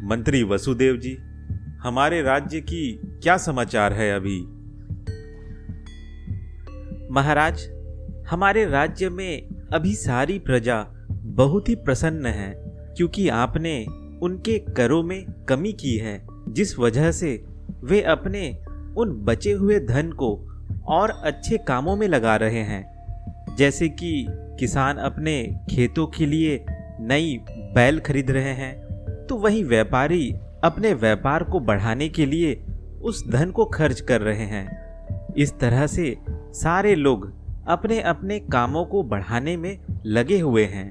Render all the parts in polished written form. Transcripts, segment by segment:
मंत्री वसुदेव जी, हमारे राज्य की क्या समाचार है अभी? महाराज, हमारे राज्य में अभी सारी प्रजा बहुत ही प्रसन्न है, क्योंकि आपने उनके करों में कमी की है, जिस वजह से वे अपने उन बचे हुए धन को और अच्छे कामों में लगा रहे हैं। जैसे कि किसान अपने खेतों के लिए नई बैल खरीद रहे हैं, तो वही व्यापारी अपने व्यापार को बढ़ाने के लिए उस धन को खर्च कर रहे हैं। इस तरह से सारे लोग अपने अपने कामों को बढ़ाने में लगे हुए हैं।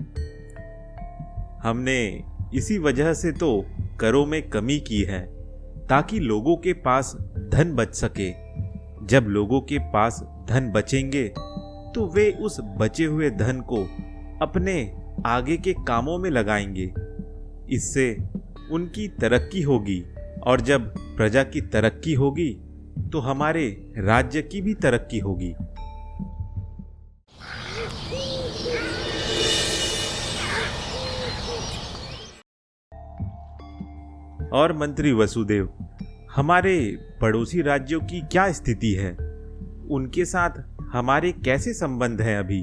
हमने इसी वजह से तो करों में कमी की है, ताकि लोगों के पास धन बच सके। जब लोगों के पास धन बचेंगे तो वे उस बचे हुए धन को अपने आगे के कामों में लगाएंगे। इससे उनकी तरक्की होगी, और जब प्रजा की तरक्की होगी तो हमारे राज्य की भी तरक्की होगी। और मंत्री वसुदेव, हमारे पड़ोसी राज्यों की क्या स्थिति है? उनके साथ हमारे कैसे संबंध हैं अभी?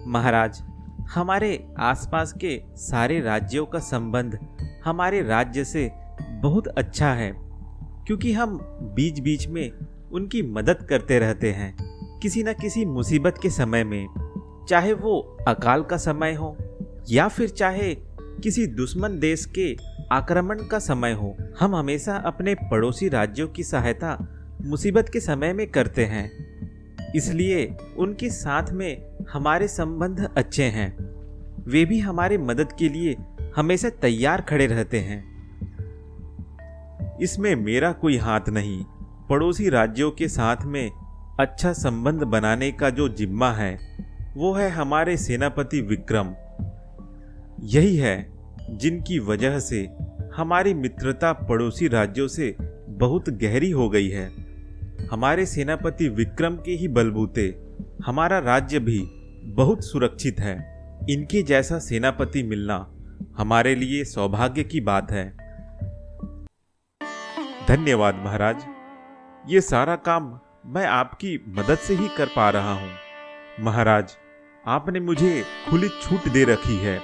महाराज, हमारे आसपास के सारे राज्यों का संबंध हमारे राज्य से बहुत अच्छा है, क्योंकि हम बीच बीच में उनकी मदद करते रहते हैं। किसी न किसी मुसीबत के समय में, चाहे वो अकाल का समय हो या फिर चाहे किसी दुश्मन देश के आक्रमण का समय हो, हम हमेशा अपने पड़ोसी राज्यों की सहायता मुसीबत के समय में करते हैं। इसलिए उनके साथ में हमारे संबंध अच्छे हैं। वे भी हमारे मदद के लिए हमेशा तैयार खड़े रहते हैं। इसमें मेरा कोई हाथ नहीं। पड़ोसी राज्यों के साथ में अच्छा संबंध बनाने का जो जिम्मा है वो है हमारे सेनापति विक्रम। यही है जिनकी वजह से हमारी मित्रता पड़ोसी राज्यों से बहुत गहरी हो गई है। हमारे सेनापति विक्रम के ही बलबूते हमारा राज्य भी बहुत सुरक्षित है। इनके जैसा सेनापति मिलना हमारे लिए सौभाग्य की बात है। धन्यवाद महाराज। ये सारा काम मैं आपकी मदद से ही कर पा रहा हूँ। महाराज, आपने मुझे खुली छूट दे रखी है,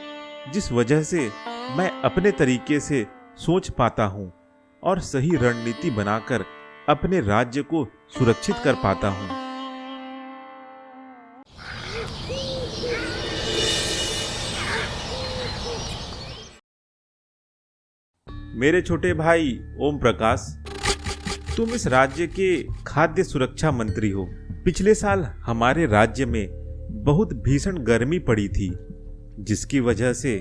जिस वजह से मैं अपने तरीके से सोच पाता हूँ और सही रणनीति बनाकर अपने राज्य को सुरक्षित कर पाता हूँ। मेरे छोटे भाई ओम प्रकाश, तुम इस राज्य के खाद्य सुरक्षा मंत्री हो। पिछले साल हमारे राज्य में बहुत भीषण गर्मी पड़ी थी, जिसकी वजह से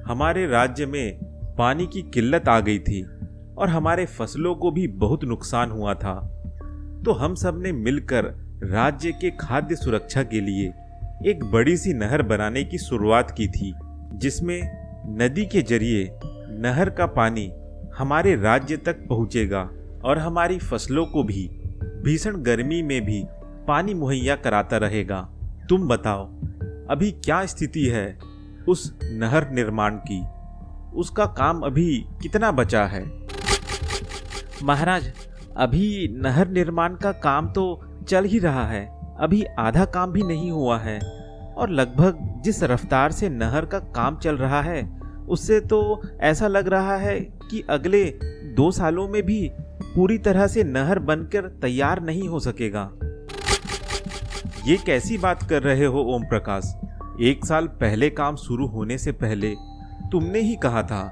हमारे राज्य में पानी की किल्लत आ गई थी और हमारे फसलों को भी बहुत नुकसान हुआ था। तो हम सब ने मिलकर राज्य के खाद्य सुरक्षा के लिए एक बड़ी सी नहर बनाने की शुरुआत की थी, जिसमें नदी के जरिए नहर का पानी हमारे राज्य तक पहुंचेगा और हमारी फसलों को भी भीषण गर्मी में भी पानी मुहैया कराता रहेगा। तुम बताओ, अभी क्या स्थिति है उस नहर निर्माण की? उसका काम अभी कितना बचा है? महाराज, अभी नहर निर्माण का काम तो चल ही रहा है। अभी आधा काम भी नहीं हुआ है, और लगभग जिस रफ्तार से नहर का काम चल रहा है उससे तो ऐसा लग रहा है कि अगले 2 सालों में भी पूरी तरह से नहर बनकर तैयार नहीं हो सकेगा। ये कैसी बात कर रहे हो ओम प्रकाश? 1 साल पहले काम शुरू होने से पहले तुमने ही कहा था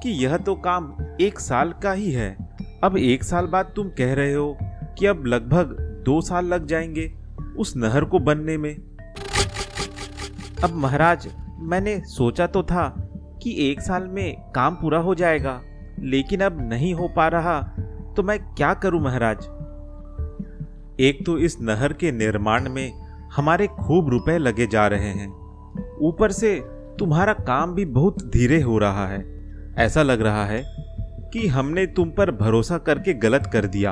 कि यह तो काम 1 साल का ही है। अब 1 साल बाद तुम कह रहे हो कि अब लगभग 2 साल लग जाएंगे उस नहर को बनने में। अब महाराज, मैंने सोचा तो था कि 1 साल में काम पूरा हो जाएगा, लेकिन अब नहीं हो पा रहा, तो मैं क्या करूं महाराज? एक तो इस नहर के निर्माण में हमारे खूब रुपए लगे जा रहे हैं, ऊपर से तुम्हारा काम भी बहुत धीरे हो रहा है। ऐसा लग रहा है कि हमने तुम पर भरोसा करके गलत कर दिया।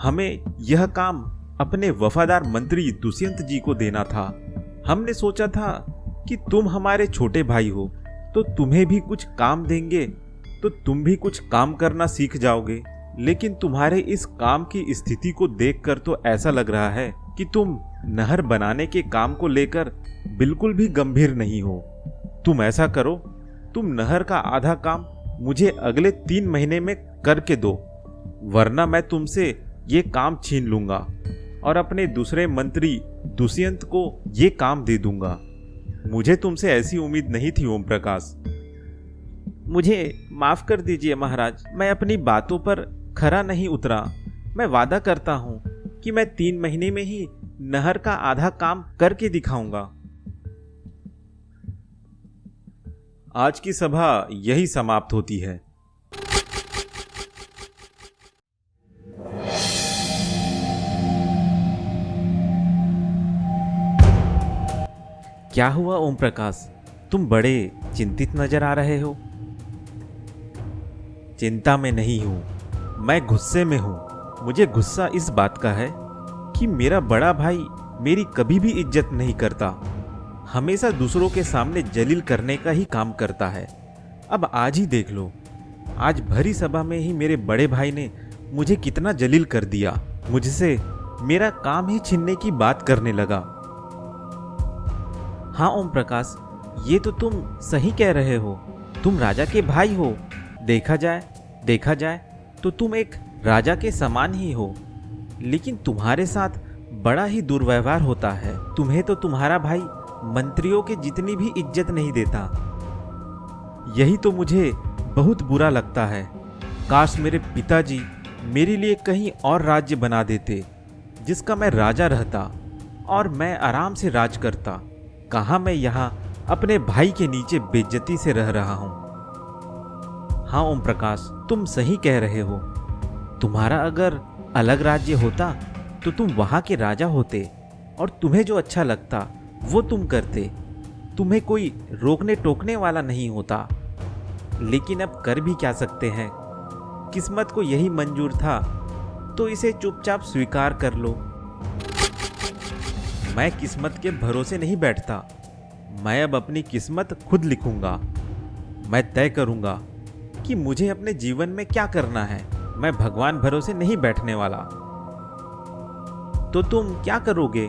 हमें यह काम अपने वफादार मंत्री दुष्यंत जी को देना था। हमने सोचा था कि तुम हमारे छोटे भाई हो तो तुम्हें भी कुछ काम देंगे तो तुम भी कुछ काम करना सीख जाओगे। लेकिन तुम्हारे इस काम की स्थिति को देखकर तो ऐसा लग रहा है कि तुम नहर बनाने के काम को लेकर बिल्कुल भी गंभीर नहीं हो। तुम ऐसा करो, तुम नहर का आधा काम मुझे अगले 3 महीने में करके दो, वरना मैं तुमसे ये काम छीन लूंगा और अपने दूसरे मंत्री दुष्यंत को ये काम दे दूंगा। मुझे तुमसे ऐसी उम्मीद नहीं थी ओम प्रकाश। मुझे माफ कर दीजिए महाराज, मैं अपनी बातों पर खरा नहीं उतरा। मैं वादा करता हूँ कि मैं 3 महीने में ही नहर का आधा काम करके दिखाऊंगा। आज की सभा यही समाप्त होती है। क्या हुआ ओम प्रकाश, तुम बड़े चिंतित नजर आ रहे हो। चिंता में नहीं हूँ, मैं गुस्से में हूँ। मुझे गुस्सा इस बात का है कि मेरा बड़ा भाई मेरी कभी भी इज्जत नहीं करता, हमेशा दूसरों के सामने जलील करने का ही काम करता है। अब आज ही देख लो, आज भरी सभा में ही मेरे बड़े भाई ने मुझे कितना जलील कर दिया। मुझसे मेरा काम ही छीनने की बात करने लगा। हाँ ओम प्रकाश, ये तो तुम सही कह रहे हो। तुम राजा के भाई हो। देखा जाए तो तुम एक राजा के समान ही हो, लेकिन तुम्हारे साथ बड़ा ही दुर्व्यवहार होता है। तुम्हें तो तुम्हारा भाई मंत्रियों के जितनी भी इज्जत नहीं देता। यही तो मुझे बहुत बुरा लगता है। काश मेरे पिताजी मेरे लिए कहीं और राज्य बना देते जिसका मैं राजा रहता और मैं आराम से राज करता। कहाँ मैं यहाँ अपने भाई के नीचे बेइज्जती से रह रहा हूँ। हाँ ओम प्रकाश, तुम सही कह रहे हो। तुम्हारा अगर अलग राज्य होता तो तुम वहाँ के राजा होते और तुम्हें जो अच्छा लगता वो तुम करते। तुम्हें कोई रोकने टोकने वाला नहीं होता। लेकिन अब कर भी क्या सकते हैं, किस्मत को यही मंजूर था तो इसे चुपचाप स्वीकार कर लो। मैं किस्मत के भरोसे नहीं बैठता। मैं अब अपनी किस्मत खुद लिखूंगा। मैं तय करूंगा कि मुझे अपने जीवन में क्या करना है। मैं भगवान भरोसे नहीं बैठने वाला। तो तुम क्या करोगे?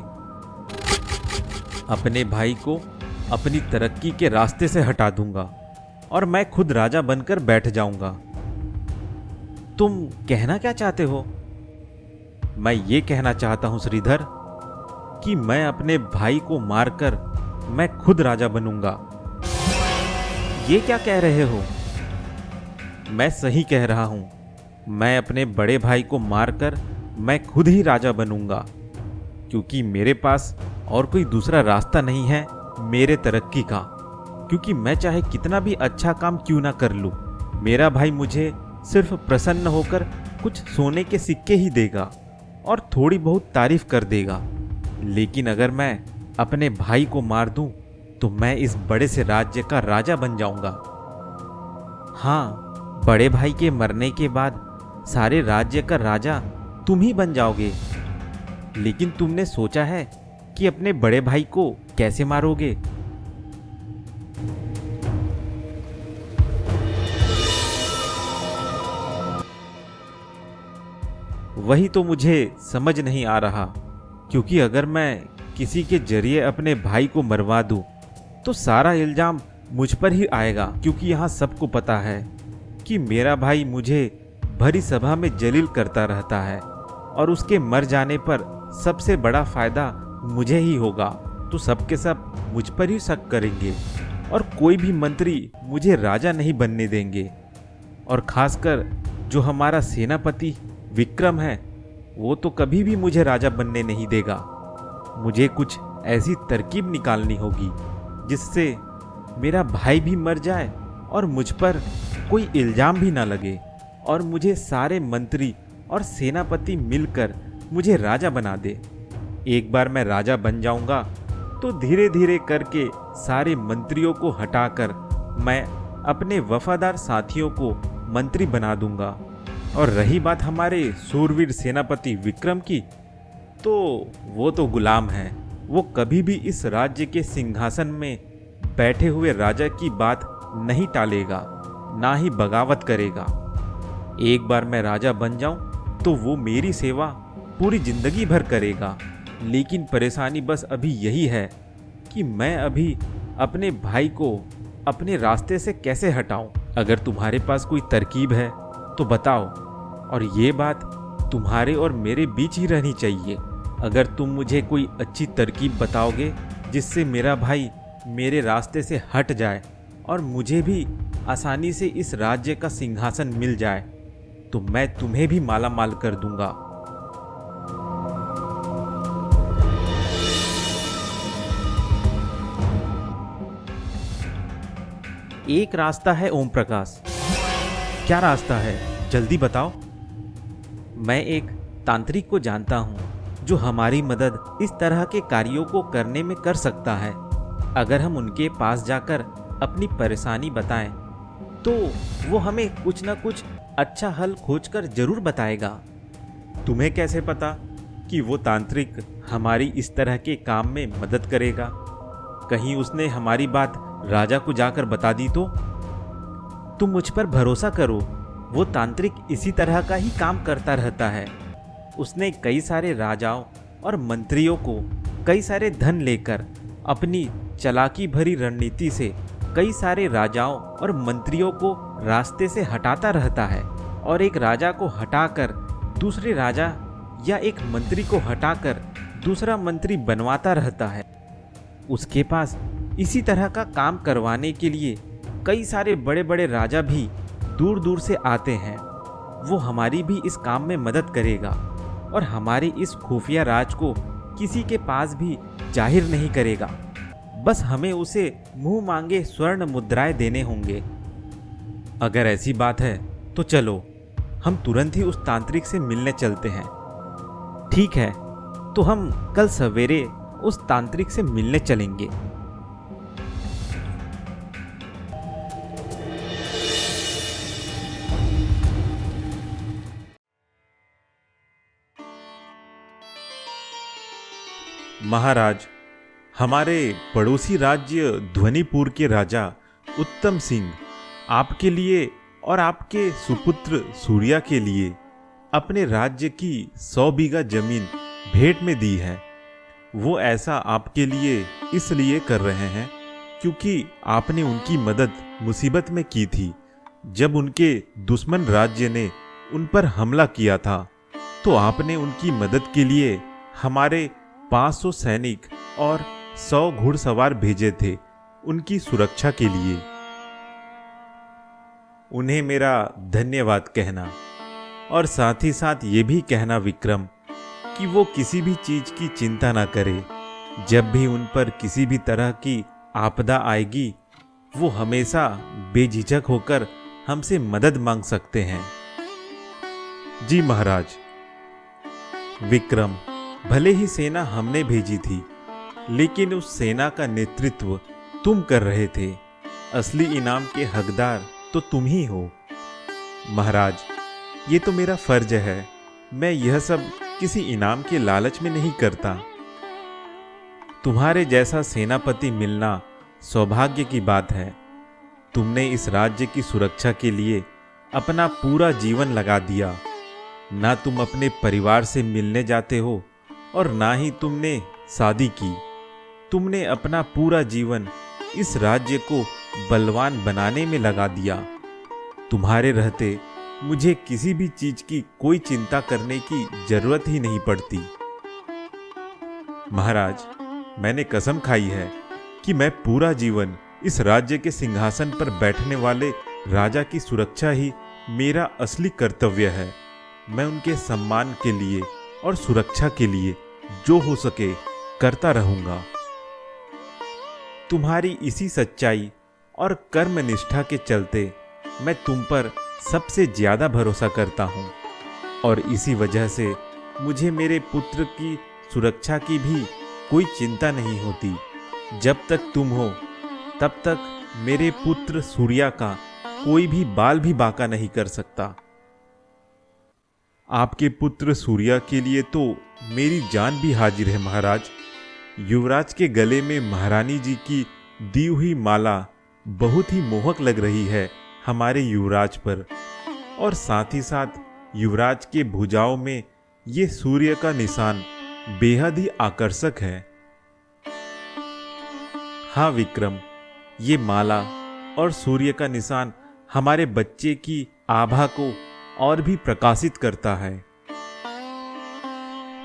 अपने भाई को अपनी तरक्की के रास्ते से हटा दूंगा और मैं खुद राजा बनकर बैठ जाऊंगा। तुम कहना क्या चाहते हो? मैं ये कहना चाहता हूं श्रीधर कि मैं अपने भाई को मारकर मैं खुद राजा बनूंगा। ये क्या कह रहे हो? मैं सही कह रहा हूं। मैं अपने बड़े भाई को मारकर मैं खुद ही राजा बनूंगा, क्योंकि मेरे पास और कोई दूसरा रास्ता नहीं है मेरे तरक्की का। क्योंकि मैं चाहे कितना भी अच्छा काम क्यों ना कर लूं, मेरा भाई मुझे सिर्फ प्रसन्न होकर कुछ सोने के सिक्के ही देगा और थोड़ी बहुत तारीफ कर देगा। लेकिन अगर मैं अपने भाई को मार दूं तो मैं इस बड़े से राज्य का राजा बन जाऊंगा। हाँ, बड़े भाई के मरने के बाद सारे राज्य का राजा तुम ही बन जाओगे। लेकिन तुमने सोचा है कि अपने बड़े भाई को कैसे मारोगे? वही तो मुझे समझ नहीं आ रहा, क्योंकि अगर मैं किसी के जरिए अपने भाई को मरवा दूं तो सारा इल्जाम मुझ पर ही आएगा। क्योंकि यहाँ सबको पता है कि मेरा भाई मुझे भरी सभा में जलील करता रहता है और उसके मर जाने पर सबसे बड़ा फायदा मुझे ही होगा। तो सबके सब मुझ पर ही शक करेंगे और कोई भी मंत्री मुझे राजा नहीं बनने देंगे। और खासकर जो हमारा सेनापति विक्रम है, वो तो कभी भी मुझे राजा बनने नहीं देगा। मुझे कुछ ऐसी तरकीब निकालनी होगी जिससे मेरा भाई भी मर जाए और मुझ पर कोई इल्जाम भी ना लगे और मुझे सारे मंत्री और सेनापति मिलकर मुझे राजा बना दे। एक बार मैं राजा बन जाऊंगा तो धीरे धीरे करके सारे मंत्रियों को हटाकर मैं अपने वफादार साथियों को मंत्री बना दूंगा। और रही बात हमारे सूरवीर सेनापति विक्रम की, तो वो तो गुलाम है। वो कभी भी इस राज्य के सिंहासन में बैठे हुए राजा की बात नहीं टालेगा। ना ही बगावत करेगा। एक बार मैं राजा बन जाऊं तो वो मेरी सेवा पूरी जिंदगी भर करेगा। लेकिन परेशानी बस अभी यही है कि मैं अभी अपने भाई को अपने रास्ते से कैसे हटाऊं। अगर तुम्हारे पास कोई तरकीब है तो बताओ, और ये बात तुम्हारे और मेरे बीच ही रहनी चाहिए। अगर तुम मुझे कोई अच्छी तरकीब बताओगे जिससे मेरा भाई मेरे रास्ते से हट जाए और मुझे भी आसानी से इस राज्य का सिंहासन मिल जाए, तो मैं तुम्हें भी माला माल कर दूंगा। एक रास्ता है ओम प्रकाश। क्या रास्ता है, जल्दी बताओ। मैं एक तांत्रिक को जानता हूँ जो हमारी मदद इस तरह के कार्यों को करने में कर सकता है। अगर हम उनके पास जाकर अपनी परेशानी बताएं तो वो हमें कुछ ना कुछ अच्छा हल खोजकर जरूर बताएगा। तुम्हें कैसे पता कि वो तांत्रिक हमारी इस तरह के काम में मदद करेगा? कहीं उसने हमारी बात राजा को जाकर बता दी तो? तुम मुझ पर भरोसा करो, वो तांत्रिक इसी तरह का ही काम करता रहता है। उसने कई सारे राजाओं और मंत्रियों को कई सारे धन लेकर अपनी चालाकी भरी रणनीति से कई सारे राजाओं और मंत्रियों को रास्ते से हटाता रहता है, और एक राजा को हटाकर दूसरे राजा या एक मंत्री को हटाकर दूसरा मंत्री बनवाता रहता है। उसके पास इसी तरह का काम करवाने के लिए कई सारे बड़े बड़े राजा भी दूर दूर से आते हैं। वो हमारी भी इस काम में मदद करेगा और हमारे इस खुफिया राज को किसी के पास भी जाहिर नहीं करेगा। बस हमें उसे मुंह मांगे स्वर्ण मुद्राएं देने होंगे। अगर ऐसी बात है तो चलो, हम तुरंत ही उस तांत्रिक से मिलने चलते हैं। ठीक है, तो हम कल सवेरे उस तांत्रिक से मिलने चलेंगे। महाराज, हमारे पड़ोसी राज्य ध्वनिपुर के राजा उत्तम सिंह आपके लिए और आपके सुपुत्र सूर्या के लिए अपने राज्य की 100 बीघा जमीन भेंट में दी है। वो ऐसा आपके लिए इसलिए कर रहे हैं क्योंकि आपने उनकी मदद मुसीबत में की थी। जब उनके दुश्मन राज्य ने उन पर हमला किया था तो आपने उनकी मदद के लिए हमारे 500 सैनिक और 100 घुड़सवार भेजे थे उनकी सुरक्षा के लिए। उन्हें मेरा धन्यवाद कहना, और साथ ही साथ ये भी कहना विक्रम कि वो किसी भी चीज की चिंता ना करे। जब भी उन पर किसी भी तरह की आपदा आएगी वो हमेशा बेझिझक होकर हमसे मदद मांग सकते हैं। जी महाराज। विक्रम, भले ही सेना हमने भेजी थी, लेकिन उस सेना का नेतृत्व तुम कर रहे थे। असली इनाम के हकदार तो तुम ही हो। महाराज, ये तो मेरा फर्ज है। मैं यह सब किसी इनाम के लालच में नहीं करता। तुम्हारे जैसा सेनापति मिलना सौभाग्य की बात है। तुमने इस राज्य की सुरक्षा के लिए अपना पूरा जीवन लगा दिया। ना तुम अपने परिवार से मिलने जाते हो और ना ही तुमने शादी की। तुमने अपना पूरा जीवन इस राज्य को बलवान बनाने में लगा दिया। तुम्हारे रहते मुझे किसी भी चीज की कोई चिंता करने की जरूरत ही नहीं पड़ती। महाराज, मैंने कसम खाई है कि मैं पूरा जीवन इस राज्य के सिंहासन पर बैठने वाले राजा की सुरक्षा ही मेरा असली कर्तव्य है। मैं उनके सम्मान के लिए और सुरक्षा के लिए जो हो सके करता रहूंगा। तुम्हारी इसी सच्चाई और कर्म निष्ठा के चलते मैं तुम पर सबसे ज्यादा भरोसा करता हूँ, और इसी वजह से मुझे मेरे पुत्र की सुरक्षा की भी कोई चिंता नहीं होती। जब तक तुम हो तब तक मेरे पुत्र सूर्या का कोई भी बाल भी बांका नहीं कर सकता। आपके पुत्र सूर्या के लिए तो मेरी जान भी हाजिर है महाराज। युवराज के गले में महारानी जी की दी हुई माला बहुत ही मोहक लग रही है हमारे युवराज पर, और साथ ही साथ युवराज के भुजाओं में ये सूर्य का निशान बेहद ही आकर्षक है। हाँ विक्रम, ये माला और सूर्य का निशान हमारे बच्चे की आभा को और भी प्रकाशित करता है।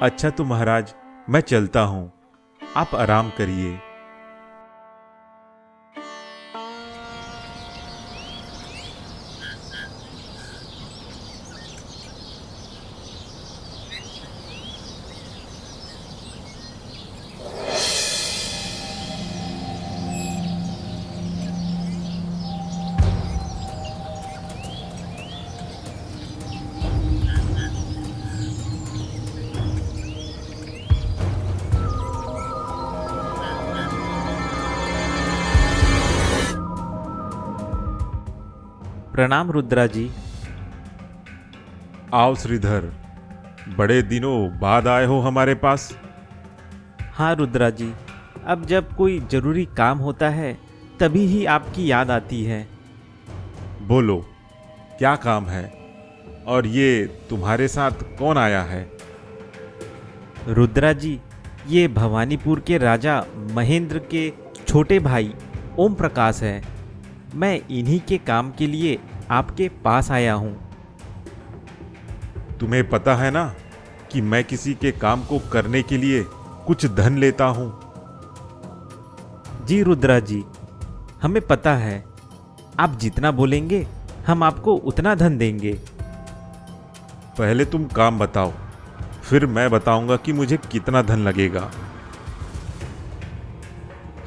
अच्छा तो महाराज, मैं चलता हूं, आप आराम करिए। प्रणाम रुद्रा जी। आओ श्रीधर, बड़े दिनों बाद आए हो हमारे पास। हाँ रुद्रा जी, अब जब कोई जरूरी काम होता है तभी ही आपकी याद आती है। बोलो, क्या काम है? और ये तुम्हारे साथ कौन आया है? रुद्रा जी, ये भवानीपुर के राजा महेंद्र के छोटे भाई ओम प्रकाश है। मैं इन्हीं के काम के लिए आपके पास आया हूँ। तुम्हें पता है ना कि मैं किसी के काम को करने के लिए कुछ धन लेता हूँ। जी रुद्रा जी, हमें पता है। आप जितना बोलेंगे हम आपको उतना धन देंगे। पहले तुम काम बताओ, फिर मैं बताऊंगा कि मुझे कितना धन लगेगा।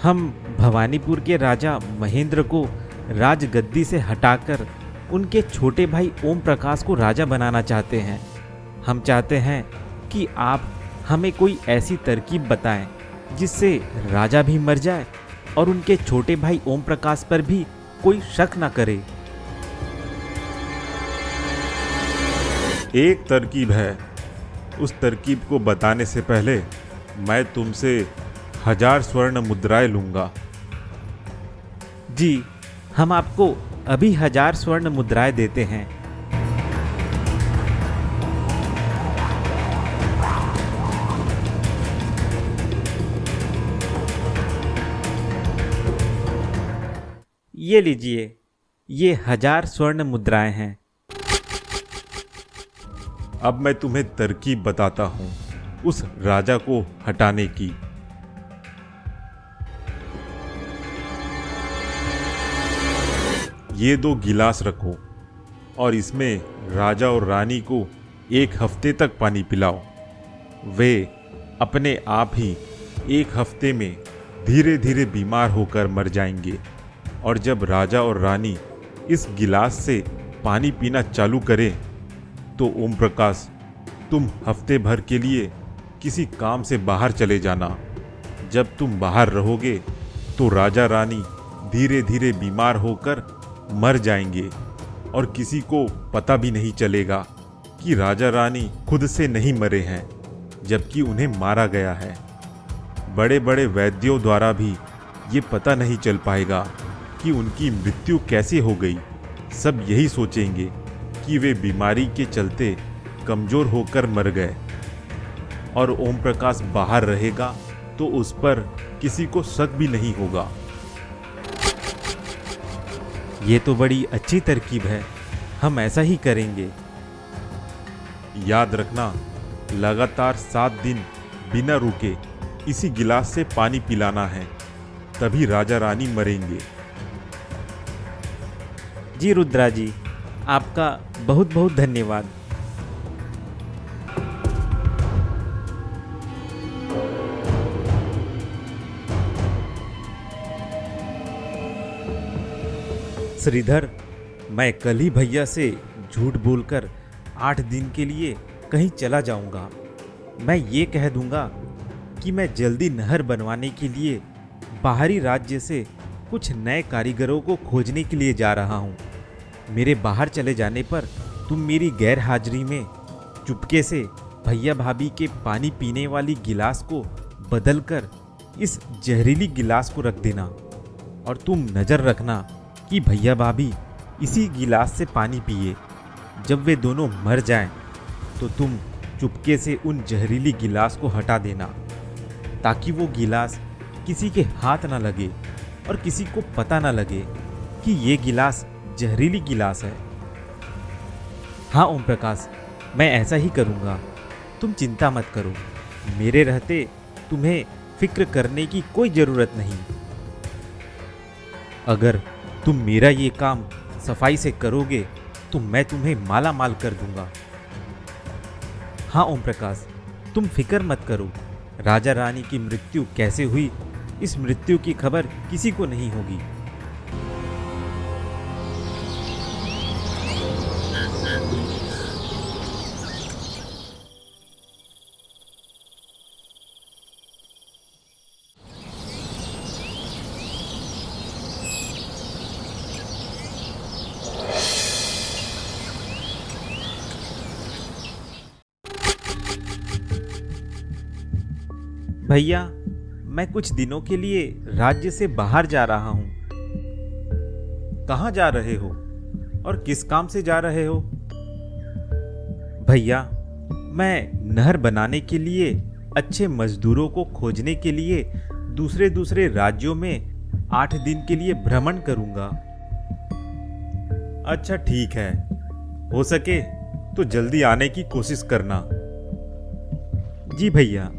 हम भवानीपुर के राजा महेंद्र को राजगद्दी से हटाकर उनके छोटे भाई ओम प्रकाश को राजा बनाना चाहते हैं। हम चाहते हैं कि आप हमें कोई ऐसी तरकीब बताएं जिससे राजा भी मर जाए और उनके छोटे भाई ओम प्रकाश पर भी कोई शक न करे। एक तरकीब है। उस तरकीब को बताने से पहले मैं तुमसे 1000 स्वर्ण मुद्राएं लूंगा। जी, हम आपको अभी 1000 स्वर्ण मुद्राएं देते हैं। ये लीजिए, ये 1000 स्वर्ण मुद्राएं हैं। अब मैं तुम्हें तरकीब बताता हूं उस राजा को हटाने की। ये 2 गिलास रखो और इसमें राजा और रानी को 1 हफ्ते तक पानी पिलाओ। वे अपने आप ही 1 हफ्ते में धीरे धीरे बीमार होकर मर जाएंगे। और जब राजा और रानी इस गिलास से पानी पीना चालू करें तो ओम प्रकाश, तुम हफ्ते भर के लिए किसी काम से बाहर चले जाना। जब तुम बाहर रहोगे तो राजा रानी धीरे धीरे बीमार होकर मर जाएंगे और किसी को पता भी नहीं चलेगा कि राजा रानी खुद से नहीं मरे हैं, जबकि उन्हें मारा गया है। बड़े बड़े वैद्यों द्वारा भी ये पता नहीं चल पाएगा कि उनकी मृत्यु कैसे हो गई। सब यही सोचेंगे कि वे बीमारी के चलते कमजोर होकर मर गए। और ओम प्रकाश बाहर रहेगा तो उस पर किसी को शक भी नहीं होगा। ये तो बड़ी अच्छी तरकीब है, हम ऐसा ही करेंगे। याद रखना, लगातार 7 दिन बिना रुके इसी गिलास से पानी पिलाना है, तभी राजा रानी मरेंगे। जी रुद्रा जी, आपका बहुत बहुत धन्यवाद। श्रीधर, मैं कल ही भैया से झूठ बोलकर 8 दिन के लिए कहीं चला जाऊंगा। मैं ये कह दूंगा कि मैं जल्दी नहर बनवाने के लिए बाहरी राज्य से कुछ नए कारीगरों को खोजने के लिए जा रहा हूँ। मेरे बाहर चले जाने पर तुम मेरी गैर हाजिरी में चुपके से भैया भाभी के पानी पीने वाली गिलास को बदलकर इस जहरीली गिलास को रख देना। और तुम नज़र रखना कि भैया भाभी इसी गिलास से पानी पिए। जब वे दोनों मर जाएं, तो तुम चुपके से उन जहरीली गिलास को हटा देना, ताकि वो गिलास किसी के हाथ ना लगे और किसी को पता ना लगे कि ये गिलास जहरीली गिलास है। हाँ ओम प्रकाश, मैं ऐसा ही करूँगा। तुम चिंता मत करो, मेरे रहते तुम्हें फिक्र करने की कोई ज़रूरत नहीं। अगर तुम मेरा ये काम सफाई से करोगे तो मैं तुम्हें माला माल कर दूंगा। हाँ ओम प्रकाश, तुम फिक्र मत करो। राजा रानी की मृत्यु कैसे हुई, इस मृत्यु की खबर किसी को नहीं होगी। भैया, मैं कुछ दिनों के लिए राज्य से बाहर जा रहा हूँ। कहाँ जा रहे हो और किस काम से जा रहे हो? भैया, मैं नहर बनाने के लिए अच्छे मजदूरों को खोजने के लिए दूसरे दूसरे राज्यों में 8 दिन के लिए भ्रमण करूंगा। अच्छा ठीक है, हो सके तो जल्दी आने की कोशिश करना। जी भैया।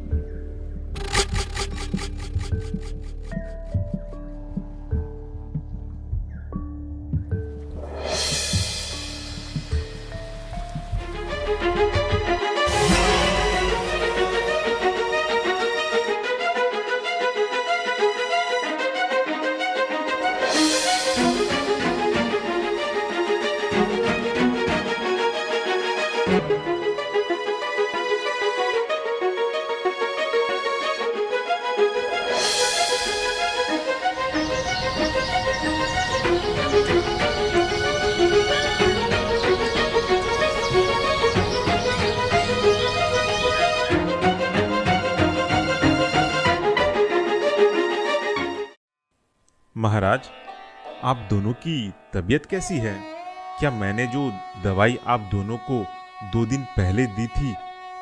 महाराज, आप दोनों की तबीयत कैसी है? क्या मैंने जो दवाई आप दोनों को 2 दिन पहले दी थी,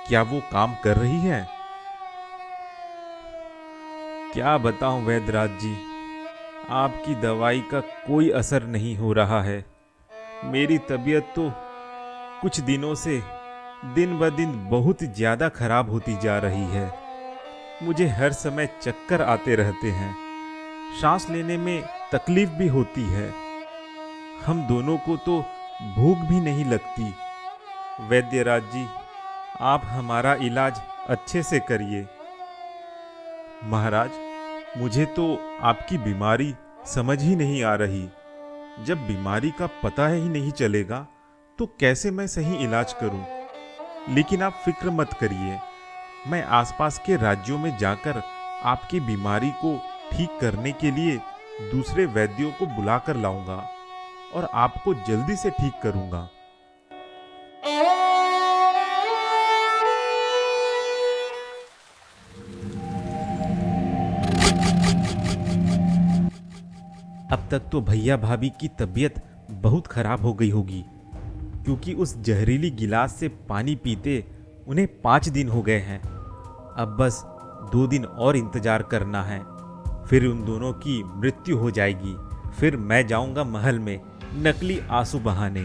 क्या वो काम कर रही है? क्या बताऊं वैद्यराज जी, आपकी दवाई का कोई असर नहीं हो रहा है। मेरी तबीयत तो कुछ दिनों से दिन ब दिन बहुत ज़्यादा खराब होती जा रही है। मुझे हर समय चक्कर आते रहते हैं, सांस लेने में तकलीफ भी होती है। हम दोनों को तो भूख भी नहीं लगती। वैद्यराज जी, आप हमारा इलाज अच्छे से करिए। महाराज, मुझे तो आपकी बीमारी समझ ही नहीं आ रही। जब बीमारी का पता ही नहीं चलेगा तो कैसे मैं सही इलाज करूं? लेकिन आप फिक्र मत करिए, मैं आसपास के राज्यों में जाकर आपकी बीमारी को ठीक करने के लिए दूसरे वैद्यों को बुलाकर लाऊंगा और आपको जल्दी से ठीक करूंगा। अब तक तो भैया भाभी की तबीयत बहुत खराब हो गई होगी, क्योंकि उस जहरीली गिलास से पानी पीते उन्हें 5 दिन हो गए हैं। अब बस 2 दिन और इंतजार करना है, फिर उन दोनों की मृत्यु हो जाएगी। फिर मैं जाऊंगा महल में नकली आंसू बहाने,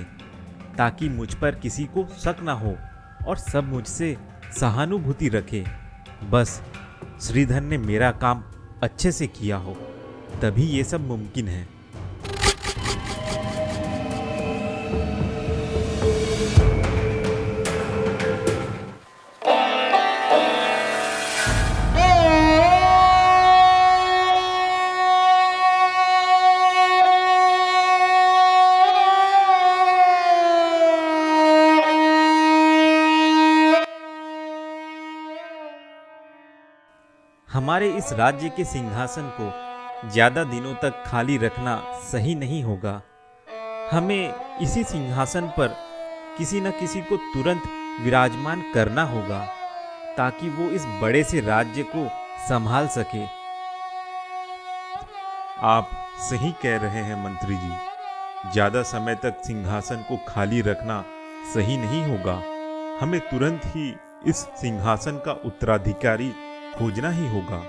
ताकि मुझ पर किसी को शक ना हो और सब मुझसे सहानुभूति रखे। बस श्रीधर ने मेरा काम अच्छे से किया हो, तभी ये सब मुमकिन है। हमारे इस राज्य के सिंहासन को ज्यादा दिनों तक खाली रखना सही नहीं होगा। हमें इसी सिंहासन पर किसी न किसी को तुरंत विराजमान करना होगा, ताकि वो इस बड़े से राज्य को संभाल सके। आप सही कह रहे हैं मंत्री जी। ज्यादा समय तक सिंहासन को खाली रखना सही नहीं होगा। हमें तुरंत ही इस सिंहासन का उत्तराधिकारी खोजना ही होगा।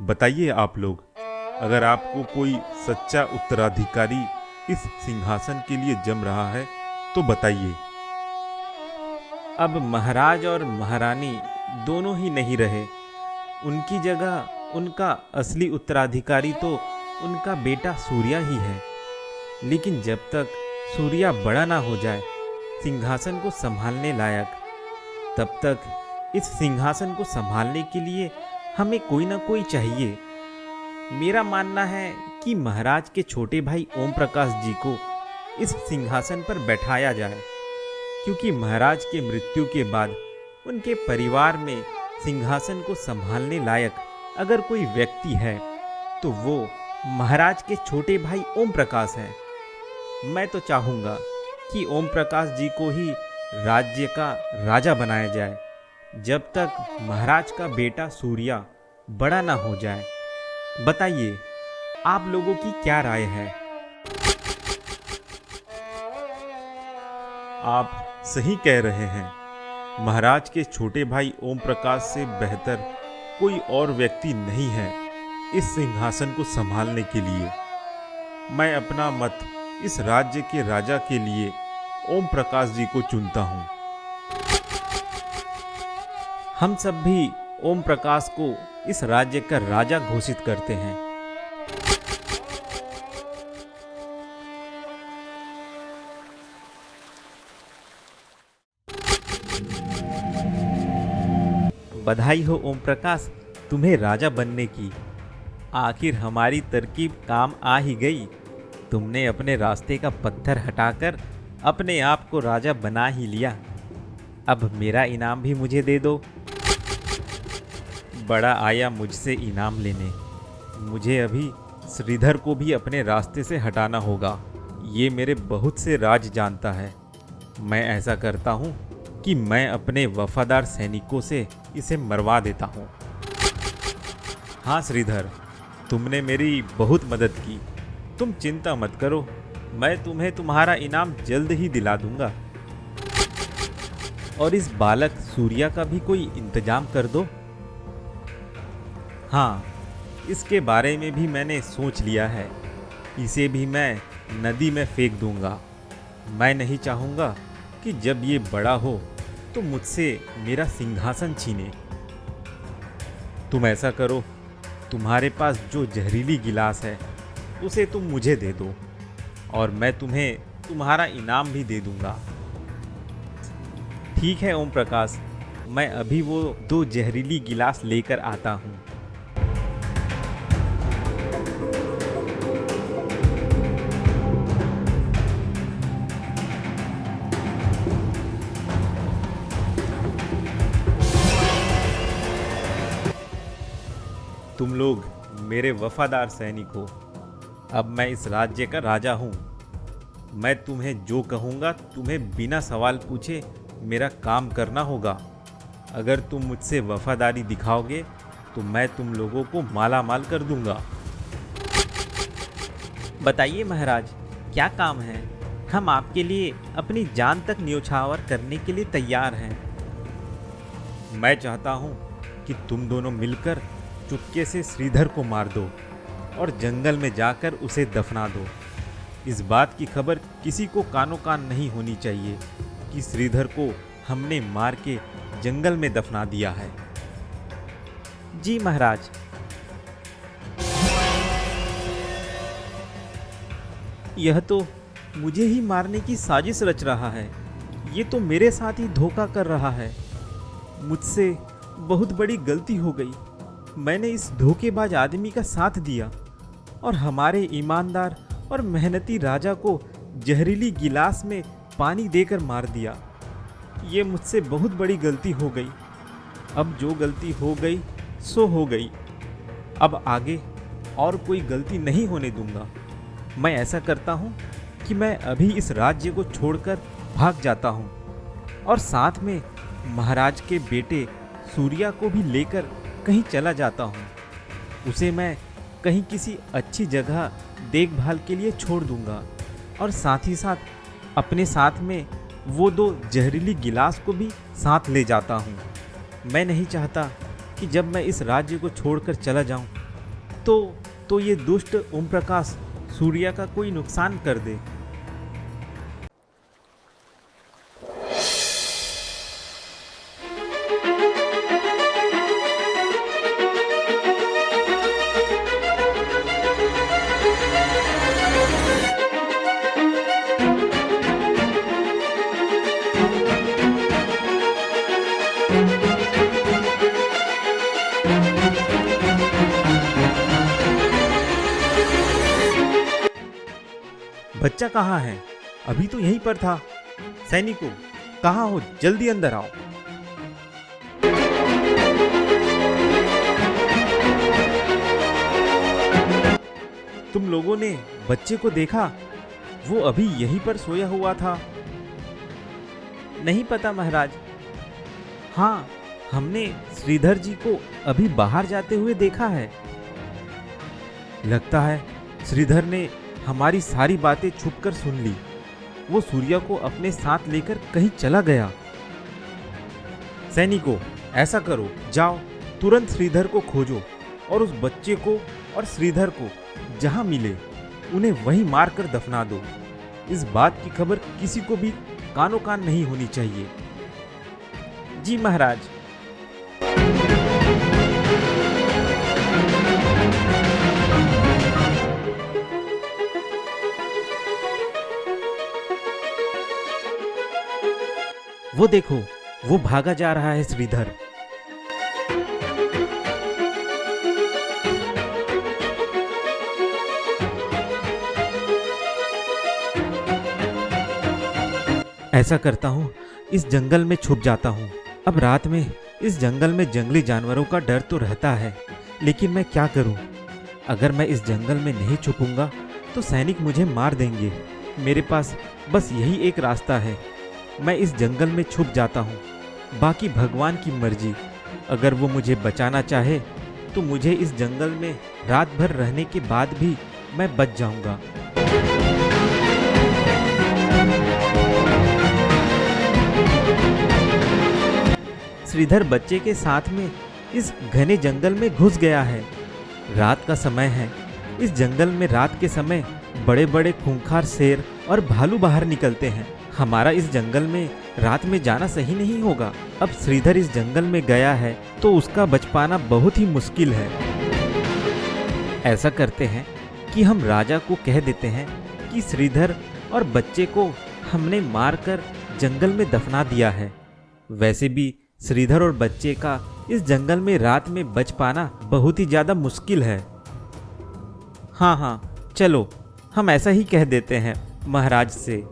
बताइए आप लोग, अगर आपको कोई सच्चा उत्तराधिकारी इस सिंहासन के लिए जम रहा है तो बताइए। अब महाराज और महारानी दोनों ही नहीं रहे। उनकी जगह उनका असली उत्तराधिकारी तो उनका बेटा सूर्या ही है। लेकिन जब तक सूर्या बड़ा ना हो जाए सिंहासन को संभालने लायक, तब तक इस सिंहासन को संभालने के लिए हमें कोई ना कोई चाहिए। मेरा मानना है कि महाराज के छोटे भाई ओम प्रकाश जी को इस सिंहासन पर बैठाया जाए, क्योंकि महाराज के मृत्यु के बाद उनके परिवार में सिंहासन को संभालने लायक अगर कोई व्यक्ति है तो वो महाराज के छोटे भाई ओम प्रकाश हैं। मैं तो चाहूँगा कि ओम प्रकाश जी को ही राज्य का राजा बनाया जाए, जब तक महाराज का बेटा सूर्या बड़ा ना हो जाए। बताइए, आप लोगों की क्या राय है? आप सही कह रहे हैं। महाराज के छोटे भाई ओम प्रकाश से बेहतर कोई और व्यक्ति नहीं है इस सिंहासन को संभालने के लिए। मैं अपना मत इस राज्य के राजा के लिए ओम प्रकाश जी को चुनता हूँ। हम सब भी ओम प्रकाश को इस राज्य का राजा घोषित करते हैं। बधाई हो ओम प्रकाश, तुम्हें राजा बनने की। आखिर हमारी तरकीब काम आ ही गई। तुमने अपने रास्ते का पत्थर हटाकर अपने आप को राजा बना ही लिया। अब मेरा इनाम भी मुझे दे दो। बड़ा आया मुझसे इनाम लेने। मुझे अभी श्रीधर को भी अपने रास्ते से हटाना होगा। ये मेरे बहुत से राज जानता है। मैं ऐसा करता हूँ कि मैं अपने वफादार सैनिकों से इसे मरवा देता हूँ। हाँ श्रीधर, तुमने मेरी बहुत मदद की। तुम चिंता मत करो, मैं तुम्हें तुम्हारा इनाम जल्द ही दिला दूंगा। और इस बालक सूर्या का भी कोई इंतजाम कर दो। हाँ, इसके बारे में भी मैंने सोच लिया है। इसे भी मैं नदी में फेंक दूंगा। मैं नहीं चाहूँगा कि जब ये बड़ा हो तो मुझसे मेरा सिंहासन छीने। तुम ऐसा करो, तुम्हारे पास जो जहरीली गिलास है उसे तुम मुझे दे दो और मैं तुम्हें तुम्हारा इनाम भी दे दूंगा। ठीक है ओम प्रकाश, मैं अभी वो 2 जहरीली गिलास लेकर आता हूँ। तुम लोग मेरे वफादार सैनिक हो। अब मैं इस राज्य का राजा हूँ। मैं तुम्हें जो कहूँगा तुम्हें बिना सवाल पूछे मेरा काम करना होगा। अगर तुम मुझसे वफादारी दिखाओगे तो मैं तुम लोगों को माला माल कर दूंगा। बताइए महाराज, क्या काम है? हम आपके लिए अपनी जान तक न्योछावर करने के लिए तैयार हैं। मैं चाहता हूँ कि तुम दोनों मिलकर चुपके से श्रीधर को मार दो और जंगल में जाकर उसे दफना दो। इस बात की खबर किसी को कानो कान नहीं होनी चाहिए कि श्रीधर को हमने मार के जंगल में दफना दिया है। जी महाराज। यह तो मुझे ही मारने की साजिश रच रहा है। ये तो मेरे साथ ही धोखा कर रहा है। मुझसे बहुत बड़ी गलती हो गई। मैंने इस धोखेबाज आदमी का साथ दिया और हमारे ईमानदार और मेहनती राजा को जहरीली गिलास में पानी देकर मार दिया। ये मुझसे बहुत बड़ी गलती हो गई। अब जो गलती हो गई सो हो गई। अब आगे और कोई गलती नहीं होने दूंगा। मैं ऐसा करता हूँ कि मैं अभी इस राज्य को छोड़कर भाग जाता हूँ और साथ में महाराज के बेटे सूर्या को भी लेकर कहीं चला जाता हूँ। उसे मैं कहीं किसी अच्छी जगह देखभाल के लिए छोड़ दूंगा और साथ ही साथ अपने साथ में वो 2 जहरीली गिलास को भी साथ ले जाता हूँ। मैं नहीं चाहता कि जब मैं इस राज्य को छोड़कर चला जाऊँ तो ये दुष्ट ओम प्रकाश सूर्या का कोई नुकसान कर दे। बच्चा कहाँ है? अभी तो यहीं पर था। सैनिकों, कहाँ हो? जल्दी अंदर आओ। तुम लोगों ने बच्चे को देखा? वो अभी यहीं पर सोया हुआ था। नहीं पता महाराज। हाँ, हमने श्रीधर जी को अभी बाहर जाते हुए देखा है। लगता है श्रीधर ने हमारी सारी बातें छुपकर सुन ली। वो सूर्या को अपने साथ लेकर कहीं चला गया। सैनिकों, ऐसा करो, जाओ तुरंत श्रीधर को खोजो और उस बच्चे को और श्रीधर को जहां मिले उन्हें वहीं मारकर दफना दो। इस बात की खबर किसी को भी कानो कान नहीं होनी चाहिए। जी महाराज। वो देखो, वो भागा जा रहा है श्रीधर। ऐसा करता हूँ, इस जंगल में छुप जाता हूँ। अब रात में इस जंगल में जंगली जानवरों का डर तो रहता है, लेकिन मैं क्या करूँ? अगर मैं इस जंगल में नहीं छुपूंगा तो सैनिक मुझे मार देंगे। मेरे पास बस यही एक रास्ता है, मैं इस जंगल में छुप जाता हूँ। बाकी भगवान की मर्जी। अगर वो मुझे बचाना चाहे तो मुझे इस जंगल में रात भर रहने के बाद भी मैं बच जाऊंगा। श्रीधर बच्चे के साथ में इस घने जंगल में घुस गया है। रात का समय है। इस जंगल में रात के समय बड़े बड़े खूंखार शेर और भालू बाहर निकलते हैं। हमारा इस जंगल में रात में जाना सही नहीं होगा। अब श्रीधर इस जंगल में गया है तो उसका बच पाना बहुत ही मुश्किल है। ऐसा करते हैं कि हम राजा को कह देते हैं कि श्रीधर और बच्चे को हमने मारकर जंगल में दफना दिया है। वैसे भी श्रीधर और बच्चे का इस जंगल में रात में बच पाना बहुत ही ज्यादा मुश्किल है। हाँ, चलो हम ऐसा ही कह देते हैं महाराज से।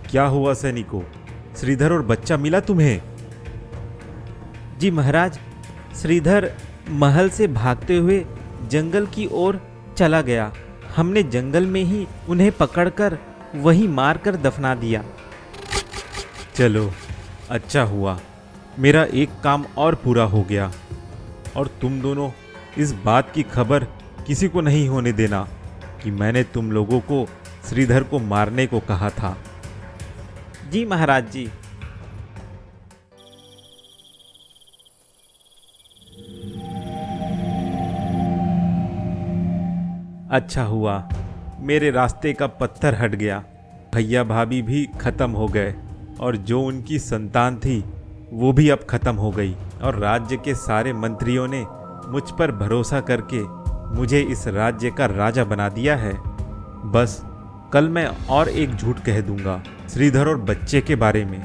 क्या हुआ सैनिकों? श्रीधर और बच्चा मिला तुम्हें? जी महाराज, श्रीधर महल से भागते हुए जंगल की ओर चला गया। हमने जंगल में ही उन्हें पकड़कर वहीं मारकर दफना दिया। चलो, अच्छा हुआ, मेरा एक काम और पूरा हो गया। और तुम दोनों इस बात की खबर किसी को नहीं होने देना कि मैंने तुम लोगों को श्रीधर को मारने को कहा था। जी महाराज जी। अच्छा हुआ, मेरे रास्ते का पत्थर हट गया। भैया भाभी भी खत्म हो गए और जो उनकी संतान थी वो भी अब खत्म हो गई। और राज्य के सारे मंत्रियों ने मुझ पर भरोसा करके मुझे इस राज्य का राजा बना दिया है। बस कल मैं और एक झूठ कह दूंगा श्रीधर और बच्चे के बारे में।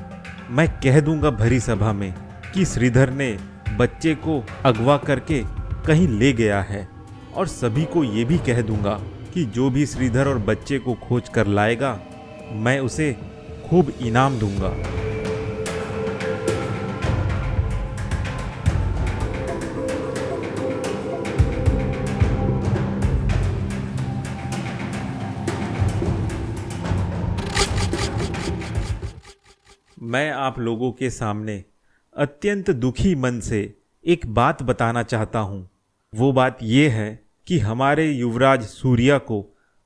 मैं कह दूंगा भरी सभा में कि श्रीधर ने बच्चे को अगवा करके कहीं ले गया है। और सभी को ये भी कह दूंगा कि जो भी श्रीधर और बच्चे को खोज कर लाएगा मैं उसे खूब इनाम दूंगा। मैं आप लोगों के सामने अत्यंत दुखी मन से एक बात बताना चाहता हूँ। वो बात ये है कि हमारे युवराज सूर्या को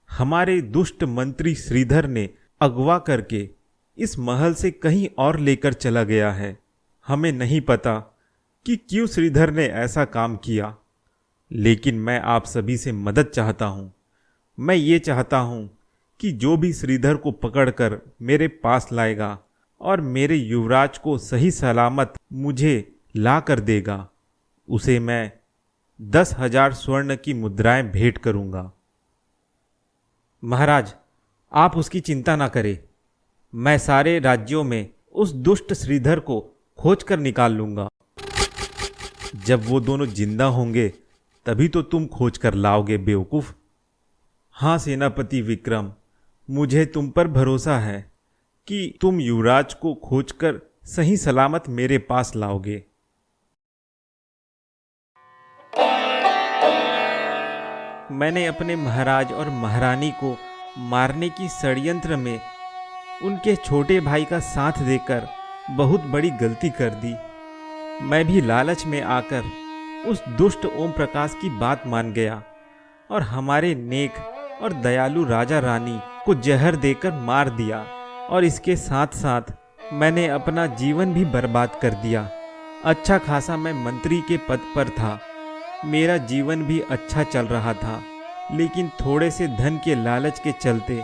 हमारे दुष्ट मंत्री श्रीधर ने अगवा करके इस महल से कहीं और लेकर चला गया है। हमें नहीं पता कि क्यों श्रीधर ने ऐसा काम किया, लेकिन मैं आप सभी से मदद चाहता हूँ। मैं ये चाहता हूँ कि जो भी श्रीधर को पकड़कर मेरे पास लाएगा और मेरे युवराज को सही सलामत मुझे ला कर देगा, उसे मैं 10,000 स्वर्ण की मुद्राएं भेंट करूँगा। महाराज, आप उसकी चिंता ना करें। मैं सारे राज्यों में उस दुष्ट श्रीधर को खोज कर निकाल लूँगा। जब वो दोनों जिंदा होंगे तभी तो तुम खोज कर लाओगे बेवकूफ़। हाँ सेनापति विक्रम, मुझे तुम पर भरोसा है कि तुम युवराज को खोजकर सही सलामत मेरे पास लाओगे। मैंने अपने महाराज और महारानी को मारने की षड्यंत्र में उनके छोटे भाई का साथ देकर बहुत बड़ी गलती कर दी। मैं भी लालच में आकर उस दुष्ट ओम प्रकाश की बात मान गया और हमारे नेक और दयालु राजा रानी को जहर देकर मार दिया, और इसके साथ साथ मैंने अपना जीवन भी बर्बाद कर दिया। अच्छा खासा मैं मंत्री के पद पर था, मेरा जीवन भी अच्छा चल रहा था, लेकिन थोड़े से धन के लालच के चलते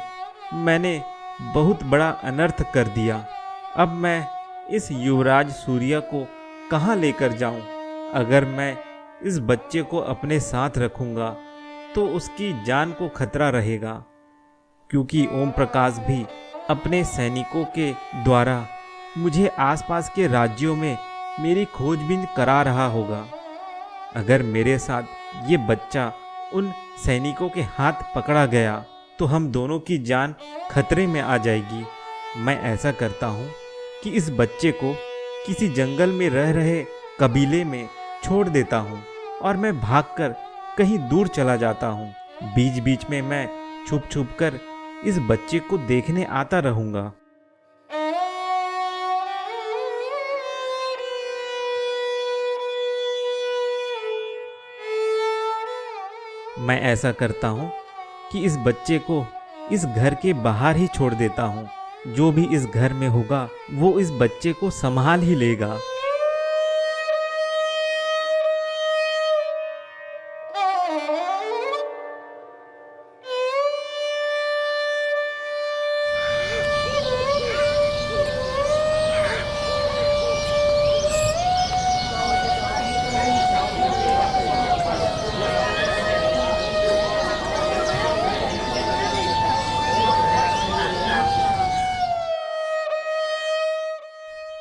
मैंने बहुत बड़ा अनर्थ कर दिया। अब मैं इस युवराज सूर्या को कहाँ लेकर जाऊं? अगर मैं इस बच्चे को अपने साथ रखूंगा तो उसकी जान को खतरा रहेगा, क्योंकि ओम प्रकाश भी अपने सैनिकों के द्वारा मुझे आसपास के राज्यों में मेरी खोजबीन करा रहा होगा। अगर मेरे साथ ये बच्चा उन सैनिकों के हाथ पकड़ा गया तो हम दोनों की जान खतरे में आ जाएगी। मैं ऐसा करता हूँ कि इस बच्चे को किसी जंगल में रह रहे कबीले में छोड़ देता हूँ और मैं भागकर कहीं दूर चला जाता हूँ। बीच बीच में मैं छुप छुप कर इस बच्चे को देखने आता रहूँगा। मैं ऐसा करता हूँ कि इस बच्चे को इस घर के बाहर ही छोड़ देता हूँ। जो भी इस घर में होगा वो इस बच्चे को संभाल ही लेगा।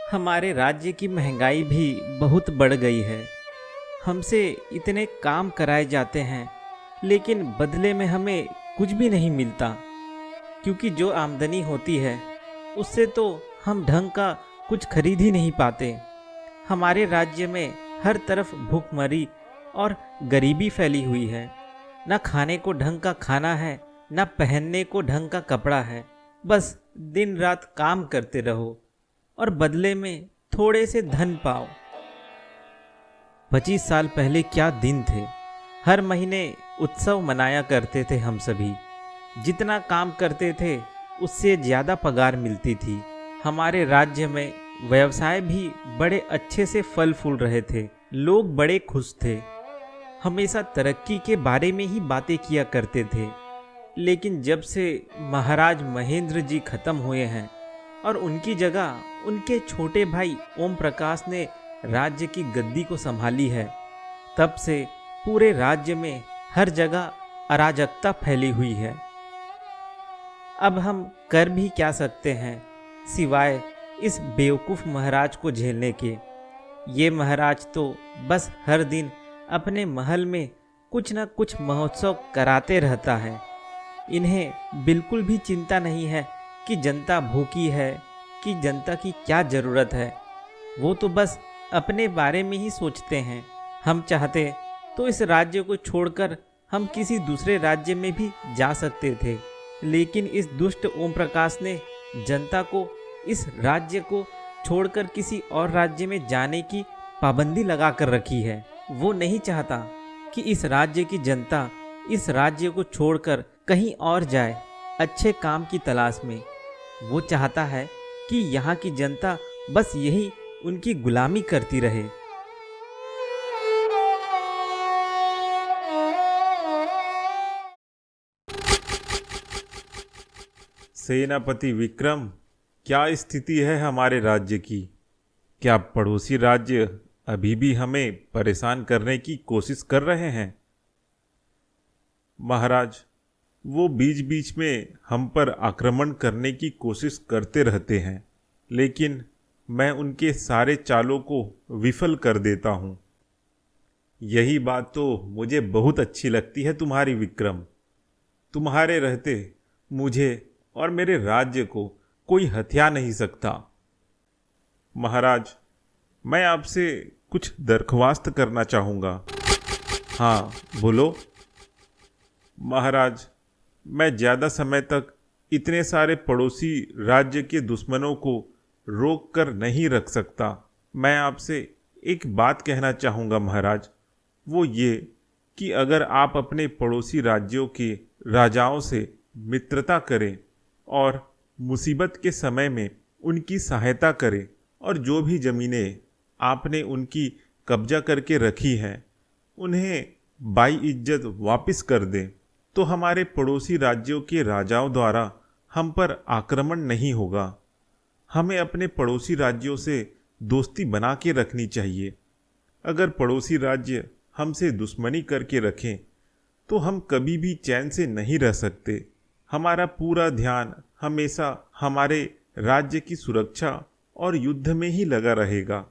हमारे राज्य की महंगाई भी बहुत बढ़ गई है। हमसे इतने काम कराए जाते हैं, लेकिन बदले में हमें कुछ भी नहीं मिलता, क्योंकि जो आमदनी होती है उससे तो हम ढंग का कुछ खरीद ही नहीं पाते। हमारे राज्य में हर तरफ भूखमरी और गरीबी फैली हुई है। न खाने को ढंग का खाना है, न पहनने को ढंग का कपड़ा है। बस दिन रात काम करते रहो और बदले में थोड़े से धन पाओ। 25 साल पहले क्या दिन थे। हर महीने उत्सव मनाया करते थे हम सभी। जितना काम करते थे उससे ज़्यादा पगार मिलती थी। हमारे राज्य में व्यवसाय भी बड़े अच्छे से फल फूल रहे थे। लोग बड़े खुश थे, हमेशा तरक्की के बारे में ही बातें किया करते थे। लेकिन जब से महाराज महेंद्र जी खत्म हुए हैं और उनकी जगह उनके छोटे भाई ओम प्रकाश ने राज्य की गद्दी को संभाली है, तब से पूरे राज्य में हर जगह अराजकता फैली हुई है। अब हम कर भी क्या सकते हैं सिवाय इस बेवकूफ़ महाराज को झेलने के। ये महाराज तो बस हर दिन अपने महल में कुछ न कुछ महोत्सव कराते रहता है। इन्हें बिल्कुल भी चिंता नहीं है कि जनता भूखी है, कि जनता की क्या ज़रूरत है। वो तो बस अपने बारे में ही सोचते हैं। हम चाहते तो इस राज्य को छोड़कर हम किसी दूसरे राज्य में भी जा सकते थे, लेकिन इस दुष्ट ओम प्रकाश ने जनता को इस राज्य को छोड़कर किसी और राज्य में जाने की पाबंदी लगा कर रखी है। वो नहीं चाहता कि इस राज्य की जनता इस राज्य को छोड़कर कहीं और जाए अच्छे काम की तलाश में। वो चाहता है कि यहाँ की जनता बस यही उनकी गुलामी करती रहे। सेनापति विक्रम, क्या स्थिति है हमारे राज्य की? क्या पड़ोसी राज्य अभी भी हमें परेशान करने की कोशिश कर रहे हैं? महाराज, वो बीच बीच में हम पर आक्रमण करने की कोशिश करते रहते हैं, लेकिन मैं उनके सारे चालों को विफल कर देता हूँ। यही बात तो मुझे बहुत अच्छी लगती है तुम्हारी विक्रम। तुम्हारे रहते मुझे और मेरे राज्य को कोई हथिया नहीं सकता। महाराज, मैं आपसे कुछ दरख्वास्त करना चाहूँगा। हाँ, बोलो। महाराज, मैं ज़्यादा समय तक इतने सारे पड़ोसी राज्य के दुश्मनों को रोक कर नहीं रख सकता। मैं आपसे एक बात कहना चाहूँगा महाराज, वो ये कि अगर आप अपने पड़ोसी राज्यों के राजाओं से मित्रता करें और मुसीबत के समय में उनकी सहायता करें और जो भी ज़मीनें आपने उनकी कब्जा करके रखी हैं उन्हें बाइज्जत वापस कर दें, तो हमारे पड़ोसी राज्यों के राजाओं द्वारा हम पर आक्रमण नहीं होगा। हमें अपने पड़ोसी राज्यों से दोस्ती बना के रखनी चाहिए। अगर पड़ोसी राज्य हमसे दुश्मनी करके रखें तो हम कभी भी चैन से नहीं रह सकते। हमारा पूरा ध्यान हमेशा हमारे राज्य की सुरक्षा और युद्ध में ही लगा रहेगा।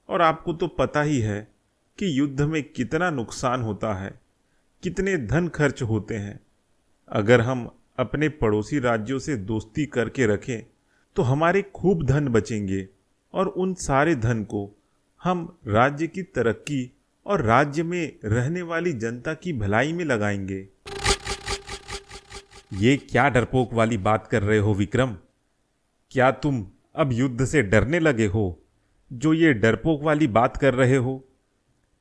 और आपको तो पता ही है कि युद्ध में कितना नुकसान होता है, कितने धन खर्च होते हैं। अगर हम अपने पड़ोसी राज्यों से दोस्ती करके रखें तो हमारे खूब धन बचेंगे और उन सारे धन को हम राज्य की तरक्की और राज्य में रहने वाली जनता की भलाई में लगाएंगे। ये क्या डरपोक वाली बात कर रहे हो विक्रम? क्या तुम अब युद्ध से डरने लगे हो जो ये डरपोक वाली बात कर रहे हो?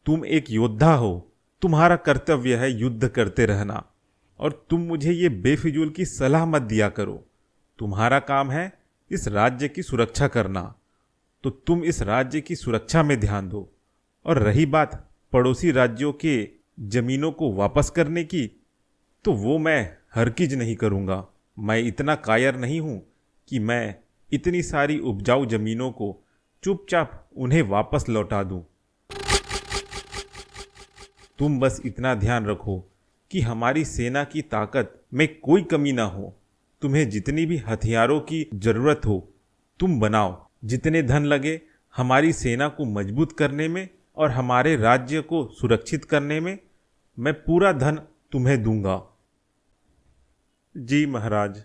तुम एक योद्धा हो, तुम्हारा कर्तव्य है युद्ध करते रहना, और तुम मुझे ये बेफिजूल की सलाह मत दिया करो। तुम्हारा काम है इस राज्य की सुरक्षा करना, तो तुम इस राज्य की सुरक्षा में ध्यान दो। और रही बात पड़ोसी राज्यों के जमीनों को वापस करने की, तो वो मैं हरगिज नहीं करूँगा। मैं इतना कायर नहीं हूँ कि मैं इतनी सारी उपजाऊ जमीनों को चुपचाप उन्हें वापस लौटा दूँ। तुम बस इतना ध्यान रखो कि हमारी सेना की ताकत में कोई कमी ना हो। तुम्हें जितनी भी हथियारों की जरूरत हो तुम बनाओ। जितने धन लगे हमारी सेना को मजबूत करने में और हमारे राज्य को सुरक्षित करने में, मैं पूरा धन तुम्हें दूंगा। जी महाराज।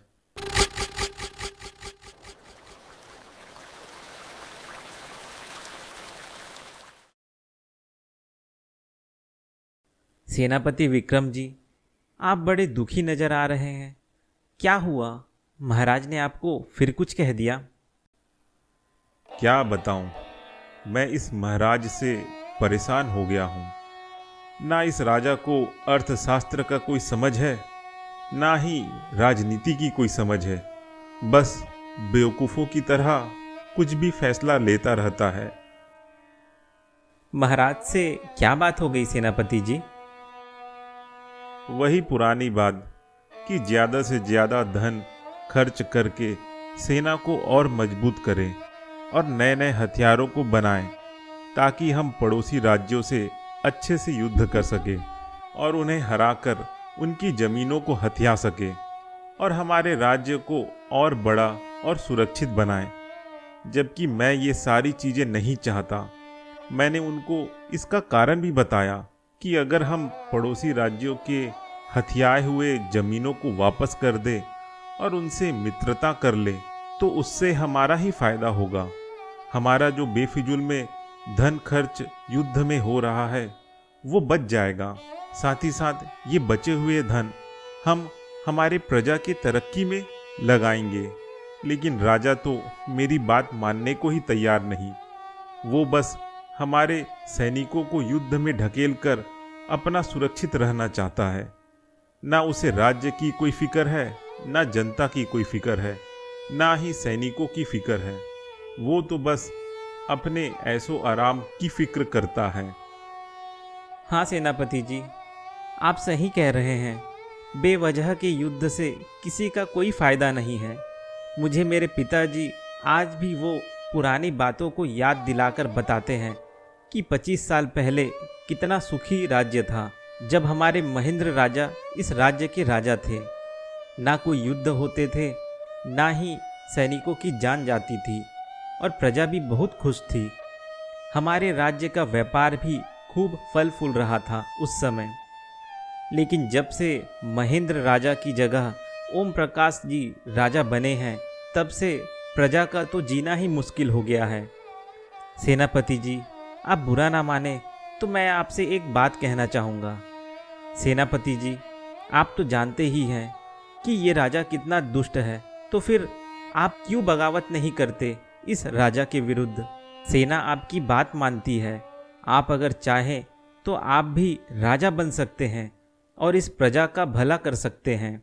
सेनापति विक्रम जी, आप बड़े दुखी नजर आ रहे हैं। क्या हुआ? महाराज ने आपको फिर कुछ कह दिया? क्या बताऊं, मैं इस महाराज से परेशान हो गया हूं। ना इस राजा को अर्थशास्त्र का कोई समझ है, ना ही राजनीति की कोई समझ है। बस बेवकूफ़ों की तरह कुछ भी फैसला लेता रहता है। महाराज से क्या बात हो गई सेनापति जी? वही पुरानी बात कि ज़्यादा से ज़्यादा धन खर्च करके सेना को और मजबूत करें और नए नए हथियारों को बनाएं, ताकि हम पड़ोसी राज्यों से अच्छे से युद्ध कर सकें और उन्हें हराकर उनकी ज़मीनों को हथिया सकें और हमारे राज्य को और बड़ा और सुरक्षित बनाएं। जबकि मैं ये सारी चीज़ें नहीं चाहता। मैंने उनको इसका कारण भी बताया कि अगर हम पड़ोसी राज्यों के हथियाए हुए ज़मीनों को वापस कर दें और उनसे मित्रता कर लें तो उससे हमारा ही फ़ायदा होगा। हमारा जो बेफिजूल में धन खर्च युद्ध में हो रहा है वो बच जाएगा। साथ ही साथ ये बचे हुए धन हम हमारे प्रजा की तरक्की में लगाएंगे। लेकिन राजा तो मेरी बात मानने को ही तैयार नहीं। वो बस हमारे सैनिकों को युद्ध में ढकेलकर अपना सुरक्षित रहना चाहता है। ना उसे राज्य की कोई फिक्र है, ना जनता की कोई फिक्र है, ना ही सैनिकों की फिक्र है। वो तो बस अपने ऐशो आराम की फिक्र करता है। हाँ सेनापति जी, आप सही कह रहे हैं। बेवजह के युद्ध से किसी का कोई फायदा नहीं है। मुझे मेरे पिताजी आज भी वो पुरानी बातों को याद दिलाकर बताते हैं कि 25 साल पहले कितना सुखी राज्य था, जब हमारे महेंद्र राजा इस राज्य के राजा थे। ना कोई युद्ध होते थे, ना ही सैनिकों की जान जाती थी, और प्रजा भी बहुत खुश थी। हमारे राज्य का व्यापार भी खूब फल फूल रहा था उस समय। लेकिन जब से महेंद्र राजा की जगह ओम प्रकाश जी राजा बने हैं, तब से प्रजा का तो जीना ही मुश्किल हो गया है। सेनापति जी, आप बुरा ना माने तो मैं आपसे एक बात कहना चाहूँगा। सेनापति जी, आप तो जानते ही हैं कि ये राजा कितना दुष्ट है, तो फिर आप क्यों बगावत नहीं करते इस राजा के विरुद्ध? सेना आपकी बात मानती है। आप अगर चाहें तो आप भी राजा बन सकते हैं और इस प्रजा का भला कर सकते हैं।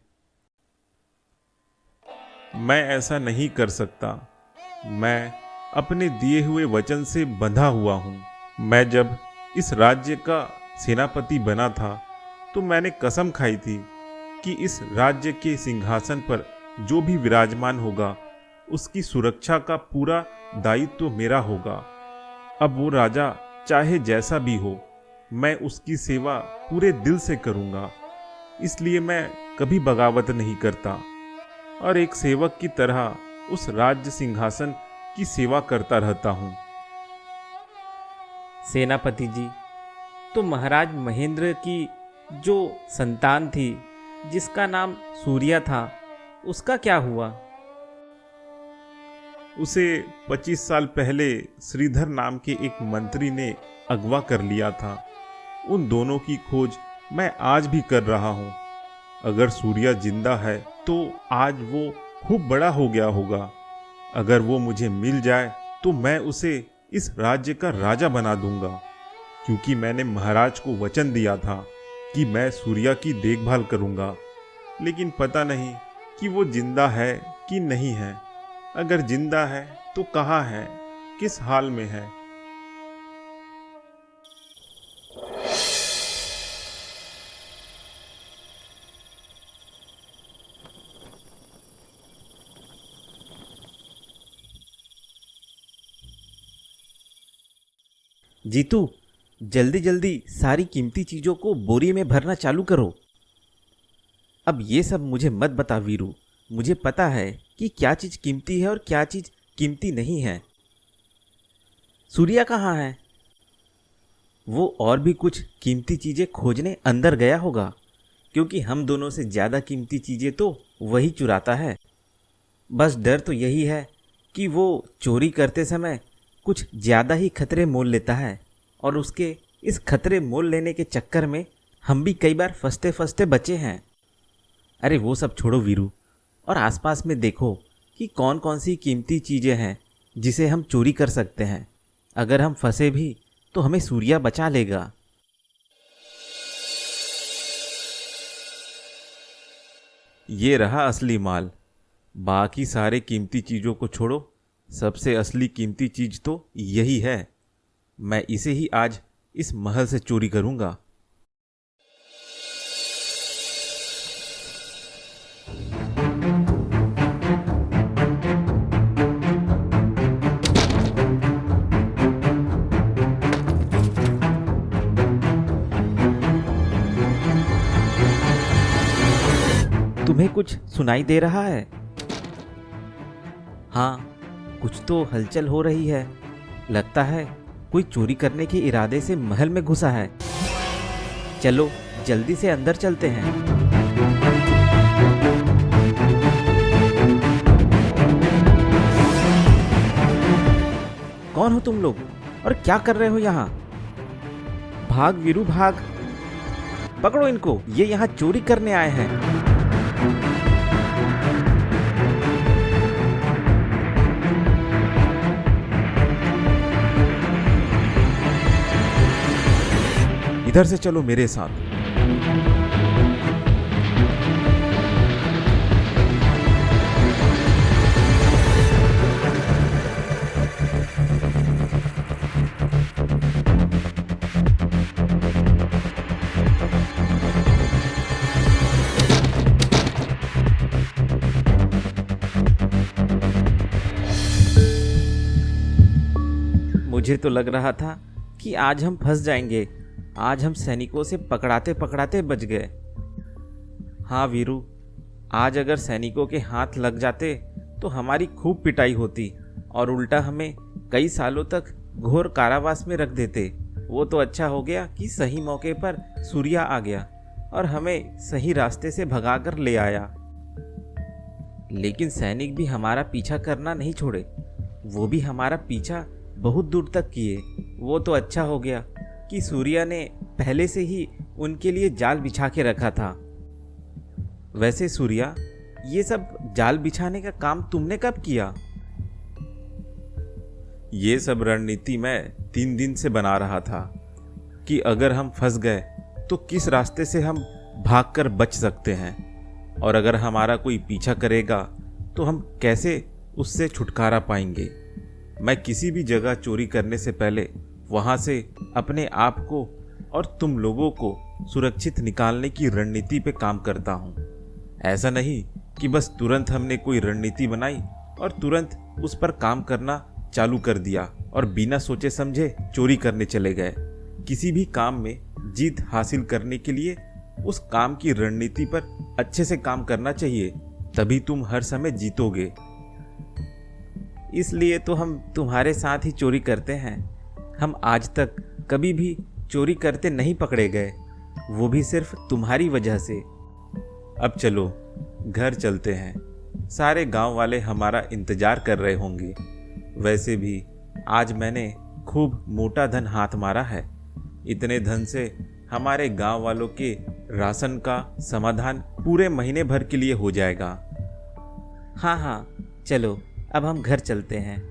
मैं ऐसा नहीं कर सकता। मैं अपने दिए हुए वचन से बंधा हुआ हूँ। मैं जब इस राज्य का सेनापति बना था तो मैंने कसम खाई थी कि इस राज्य के सिंहासन पर जो भी विराजमान होगा उसकी सुरक्षा का पूरा दायित्व तो मेरा होगा। अब वो राजा चाहे जैसा भी हो, मैं उसकी सेवा पूरे दिल से करूँगा। इसलिए मैं कभी बगावत नहीं करता और एक सेवक की तरह उस राज्य सिंहासन की सेवा करता रहता हूँ। सेनापति जी, तो महाराज महेंद्र की जो संतान थी जिसका नाम सूर्या था, उसका क्या हुआ? उसे 25 साल पहले श्रीधर नाम के एक मंत्री ने अगवा कर लिया था। उन दोनों की खोज मैं आज भी कर रहा हूँ। अगर सूर्या जिंदा है तो आज वो खूब बड़ा हो गया होगा। अगर वो मुझे मिल जाए तो मैं उसे इस राज्य का राजा बना दूंगा, क्योंकि मैंने महाराज को वचन दिया था कि मैं सूर्या की देखभाल करूंगा। लेकिन पता नहीं कि वो जिंदा है कि नहीं है। अगर जिंदा है तो कहाँ है, किस हाल में है? जीतू, जल्दी जल्दी सारी कीमती चीज़ों को बोरी में भरना चालू करो। अब ये सब मुझे मत बता वीरू, मुझे पता है कि क्या चीज़ कीमती है और क्या चीज़ कीमती नहीं है। सूर्या कहाँ है? वो और भी कुछ कीमती चीज़ें खोजने अंदर गया होगा, क्योंकि हम दोनों से ज़्यादा कीमती चीज़ें तो वही चुराता है। बस डर तो यही है कि वो चोरी करते समय कुछ ज़्यादा ही खतरे मोल लेता है, और उसके इस खतरे मोल लेने के चक्कर में हम भी कई बार फंसते फंसते बचे हैं। अरे वो सब छोड़ो वीरू, और आसपास में देखो कि कौन कौन सी कीमती चीज़ें हैं जिसे हम चोरी कर सकते हैं। अगर हम फंसे भी तो हमें सूर्या बचा लेगा। ये रहा असली माल। बाकी सारे कीमती चीज़ों को छोड़ो, सबसे असली कीमती चीज़ तो यही है। मैं इसे ही आज इस महल से चोरी करूंगा। तुम्हें कुछ सुनाई दे रहा है? हाँ, कुछ तो हलचल हो रही है। लगता है कोई चोरी करने के इरादे से महल में घुसा है। चलो जल्दी से अंदर चलते हैं। कौन हो तुम लोग और क्या कर रहे हो यहाँ? भाग वीरू भाग, पकड़ो इनको, ये यहाँ चोरी करने आए हैं। इधर से चलो मेरे साथ। मुझे तो लग रहा था कि आज हम फंस जाएंगे। आज हम सैनिकों से पकड़ाते पकड़ाते बच गए। हाँ वीरू, आज अगर सैनिकों के हाथ लग जाते तो हमारी खूब पिटाई होती और उल्टा हमें कई सालों तक घोर कारावास में रख देते। वो तो अच्छा हो गया कि सही मौके पर सूर्या आ गया और हमें सही रास्ते से भगाकर ले आया। लेकिन सैनिक भी हमारा पीछा करना नहीं छोड़े। वो भी हमारा पीछा बहुत दूर तक किए। वो तो अच्छा हो गया कि सूर्या ने पहले से ही उनके लिए जाल बिछा के रखा था। वैसे सूर्या, ये सब जाल बिछाने का काम तुमने कब किया? ये सब रणनीति मैं 3 दिन से बना रहा था कि अगर हम फंस गए तो किस रास्ते से हम भागकर बच सकते हैं, और अगर हमारा कोई पीछा करेगा तो हम कैसे उससे छुटकारा पाएंगे। मैं किसी भी जगह चोरी करने से पहले वहां से अपने आप को और तुम लोगों को सुरक्षित निकालने की रणनीति पे काम करता हूँ। ऐसा नहीं कि बस तुरंत हमने कोई रणनीति बनाई और तुरंत उस पर काम करना चालू कर दिया और बिना सोचे समझे चोरी करने चले गए। किसी भी काम में जीत हासिल करने के लिए उस काम की रणनीति पर अच्छे से काम करना चाहिए, तभी तुम हर समय जीतोगे। इसलिए तो हम तुम्हारे साथ ही चोरी करते हैं। हम आज तक कभी भी चोरी करते नहीं पकड़े गए, वो भी सिर्फ तुम्हारी वजह से। अब चलो घर चलते हैं। सारे गांव वाले हमारा इंतजार कर रहे होंगे। वैसे भी आज मैंने खूब मोटा धन हाथ मारा है। इतने धन से हमारे गांव वालों के राशन का समाधान पूरे महीने भर के लिए हो जाएगा। हाँ हाँ, चलो अब हम घर चलते हैं।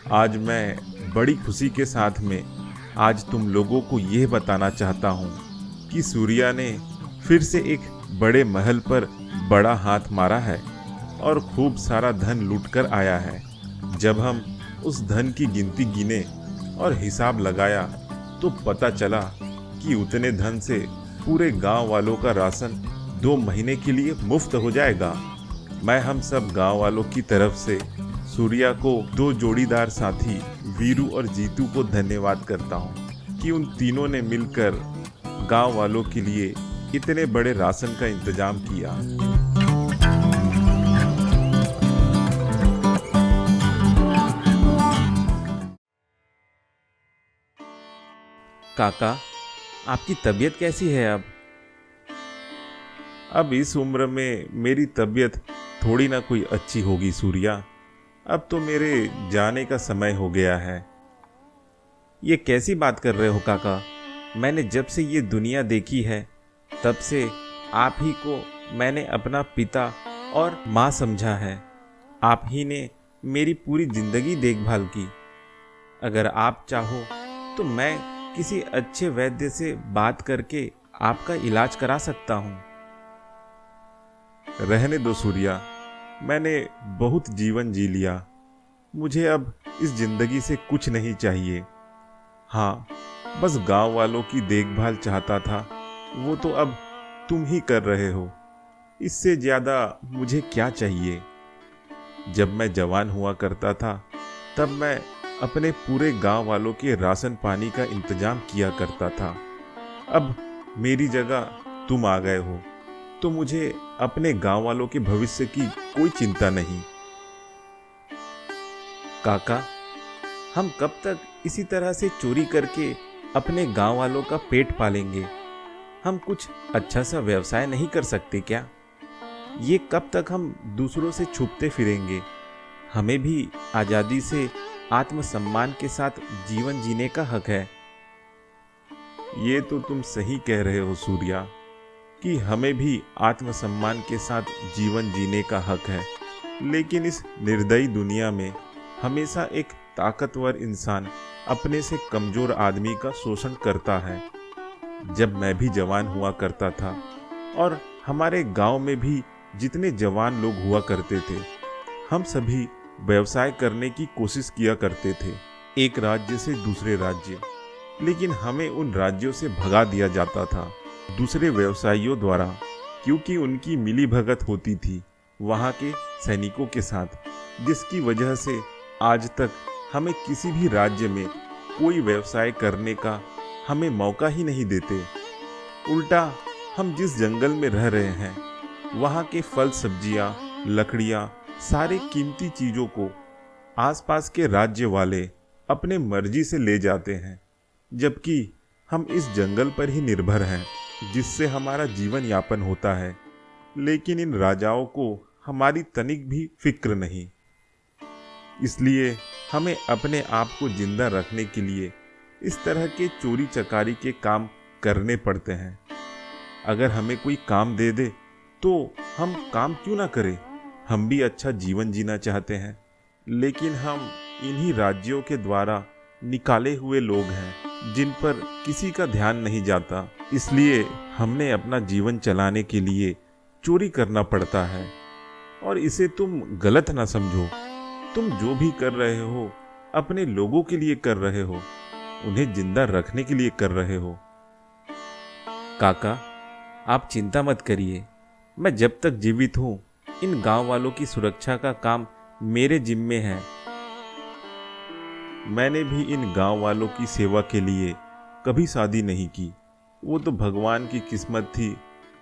आज मैं बड़ी खुशी के साथ में आज तुम लोगों को यह बताना चाहता हूँ कि सूर्या ने फिर से एक बड़े महल पर बड़ा हाथ मारा है और खूब सारा धन लूट कर आया है। जब हम उस धन की गिनती गिने और हिसाब लगाया तो पता चला कि उतने धन से पूरे गांव वालों का राशन 2 महीने के लिए मुफ्त हो जाएगा। मैं हम सब गांव वालों की तरफ से सूर्या को 2 जोड़ीदार साथी वीरू और जीतू को धन्यवाद करता हूँ कि उन तीनों ने मिलकर गांव वालों के लिए इतने बड़े राशन का इंतजाम किया। काका, आपकी तबीयत कैसी है अब? अब इस उम्र में मेरी तबीयत थोड़ी ना कोई अच्छी होगी सूर्या। अब तो मेरे जाने का समय हो गया है। ये कैसी बात कर रहे हो काका? मैंने जब से ये दुनिया देखी है तब से आप ही को मैंने अपना पिता और माँ समझा है। आप ही ने मेरी पूरी जिंदगी देखभाल की। अगर आप चाहो तो मैं किसी अच्छे वैद्य से बात करके आपका इलाज करा सकता हूँ। रहने दो सूर्या, मैंने बहुत जीवन जी लिया। मुझे अब इस जिंदगी से कुछ नहीं चाहिए। हाँ, बस गांव वालों की देखभाल चाहता था, वो तो अब तुम ही कर रहे हो। इससे ज्यादा मुझे क्या चाहिए। जब मैं जवान हुआ करता था तब मैं अपने पूरे गांव वालों के राशन पानी का इंतजाम किया करता था। अब मेरी जगह तुम आ गए हो तो मुझे अपने गांव वालों के भविष्य की कोई चिंता नहीं। काका, हम कब तक इसी तरह से चोरी करके अपने गांव वालों का पेट पालेंगे? हम कुछ अच्छा सा व्यवसाय नहीं कर सकते क्या? ये कब तक हम दूसरों से छुपते फिरेंगे? हमें भी आज़ादी से आत्मसम्मान के साथ जीवन जीने का हक है। ये तो तुम सही कह रहे हो सूर्या कि हमें भी आत्मसम्मान के साथ जीवन जीने का हक है, लेकिन इस निर्दयी दुनिया में हमेशा एक ताकतवर इंसान अपने से कमजोर आदमी का शोषण करता है। जब मैं भी जवान हुआ करता था और हमारे गांव में भी जितने जवान लोग हुआ करते थे, हम सभी व्यवसाय करने की कोशिश किया करते थे, एक राज्य से दूसरे राज्य, लेकिन हमें उन राज्यों से भगा दिया जाता था दूसरे व्यवसायियों द्वारा, क्योंकि उनकी मिली भगत होती थी वहाँ के सैनिकों के साथ, जिसकी वजह से आज तक हमें किसी भी राज्य में कोई व्यवसाय करने का हमें मौका ही नहीं देते। उल्टा हम जिस जंगल में रह रहे हैं वहाँ के फल सब्जियाँ, लकड़ियाँ, सारे कीमती चीज़ों को आसपास के राज्य वाले अपने मर्जी से ले जाते हैं, जबकि हम इस जंगल पर ही निर्भर हैं जिससे हमारा जीवन यापन होता है। लेकिन इन राजाओं को हमारी तनिक भी फिक्र नहीं, इसलिए हमें अपने आप को जिंदा रखने के लिए इस तरह के चोरी चकारी के काम करने पड़ते हैं। अगर हमें कोई काम दे दे तो हम काम क्यों ना करें, हम भी अच्छा जीवन जीना चाहते हैं, लेकिन हम इन्हीं राज्यों के द्वारा निकाले हुए लोग हैं जिन पर किसी का ध्यान नहीं जाता, इसलिए हमने अपना जीवन चलाने के लिए चोरी करना पड़ता है। और इसे तुम गलत ना समझो, तुम जो भी कर रहे हो अपने लोगों के लिए कर रहे हो, उन्हें जिंदा रखने के लिए कर रहे हो। काका, आप चिंता मत करिए, मैं जब तक जीवित हूँ इन गांव वालों की सुरक्षा का काम मेरे जिम्मे है। मैंने भी इन गांव वालों की सेवा के लिए कभी शादी नहीं की, वो तो भगवान की किस्मत थी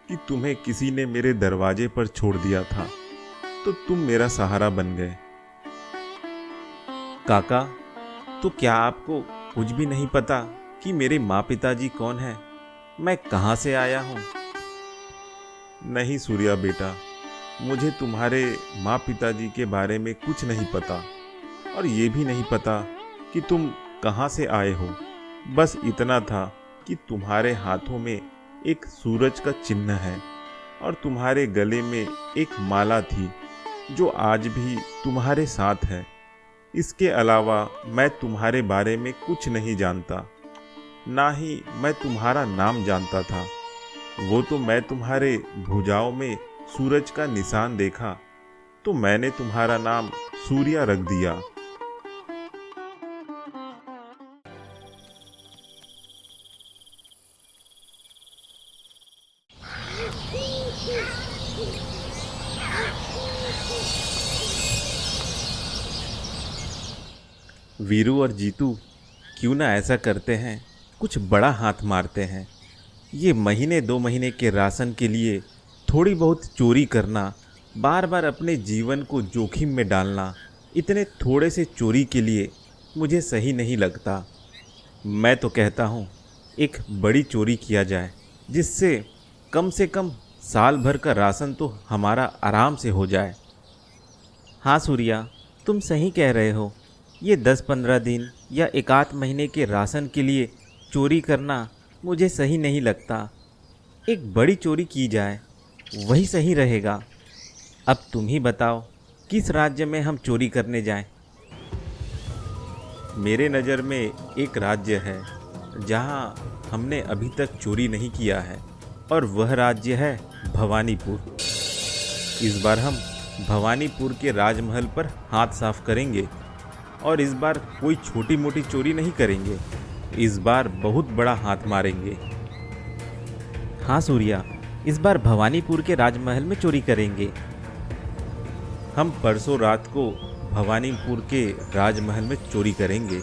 कि तुम्हें किसी ने मेरे दरवाजे पर छोड़ दिया था, तो तुम मेरा सहारा बन गए। काका, तो क्या आपको कुछ भी नहीं पता कि मेरे माँ पिताजी कौन हैं, मैं कहाँ से आया हूँ? नहीं सूर्या बेटा, मुझे तुम्हारे माँ पिताजी के बारे में कुछ नहीं पता, और ये भी नहीं पता कि तुम कहाँ से आए हो। बस इतना था कि तुम्हारे हाथों में एक सूरज का चिन्ह है और तुम्हारे गले में एक माला थी जो आज भी तुम्हारे साथ है। इसके अलावा मैं तुम्हारे बारे में कुछ नहीं जानता, ना ही मैं तुम्हारा नाम जानता था। वो तो मैं तुम्हारे भुजाओं में सूरज का निशान देखा तो मैंने तुम्हारा नाम सूर्या रख दिया। वीरू और जीतू क्यों ना ऐसा करते हैं, कुछ बड़ा हाथ मारते हैं। ये महीने 2 महीने के राशन के लिए थोड़ी बहुत चोरी करना, बार बार अपने जीवन को जोखिम में डालना, इतने थोड़े से चोरी के लिए मुझे सही नहीं लगता। मैं तो कहता हूँ एक बड़ी चोरी किया जाए, जिससे कम से कम साल भर का राशन तो हमारा आराम से हो जाए। हाँ सूर्या, तुम सही कह रहे हो। ये 10-15 दिन या 1 महीने के राशन के लिए चोरी करना मुझे सही नहीं लगता। एक बड़ी चोरी की जाए, वही सही रहेगा। अब तुम ही बताओ, किस राज्य में हम चोरी करने जाएं? मेरे नज़र में एक राज्य है जहाँ हमने अभी तक चोरी नहीं किया है, और वह राज्य है भवानीपुर। इस बार हम भवानीपुर के राजमहल पर हाथ साफ करेंगे, और इस बार कोई छोटी मोटी चोरी नहीं करेंगे, इस बार बहुत बड़ा हाथ मारेंगे। हाँ सूर्या, इस बार भवानीपुर के राजमहल में चोरी करेंगे। हम परसों रात को भवानीपुर के राजमहल में चोरी करेंगे।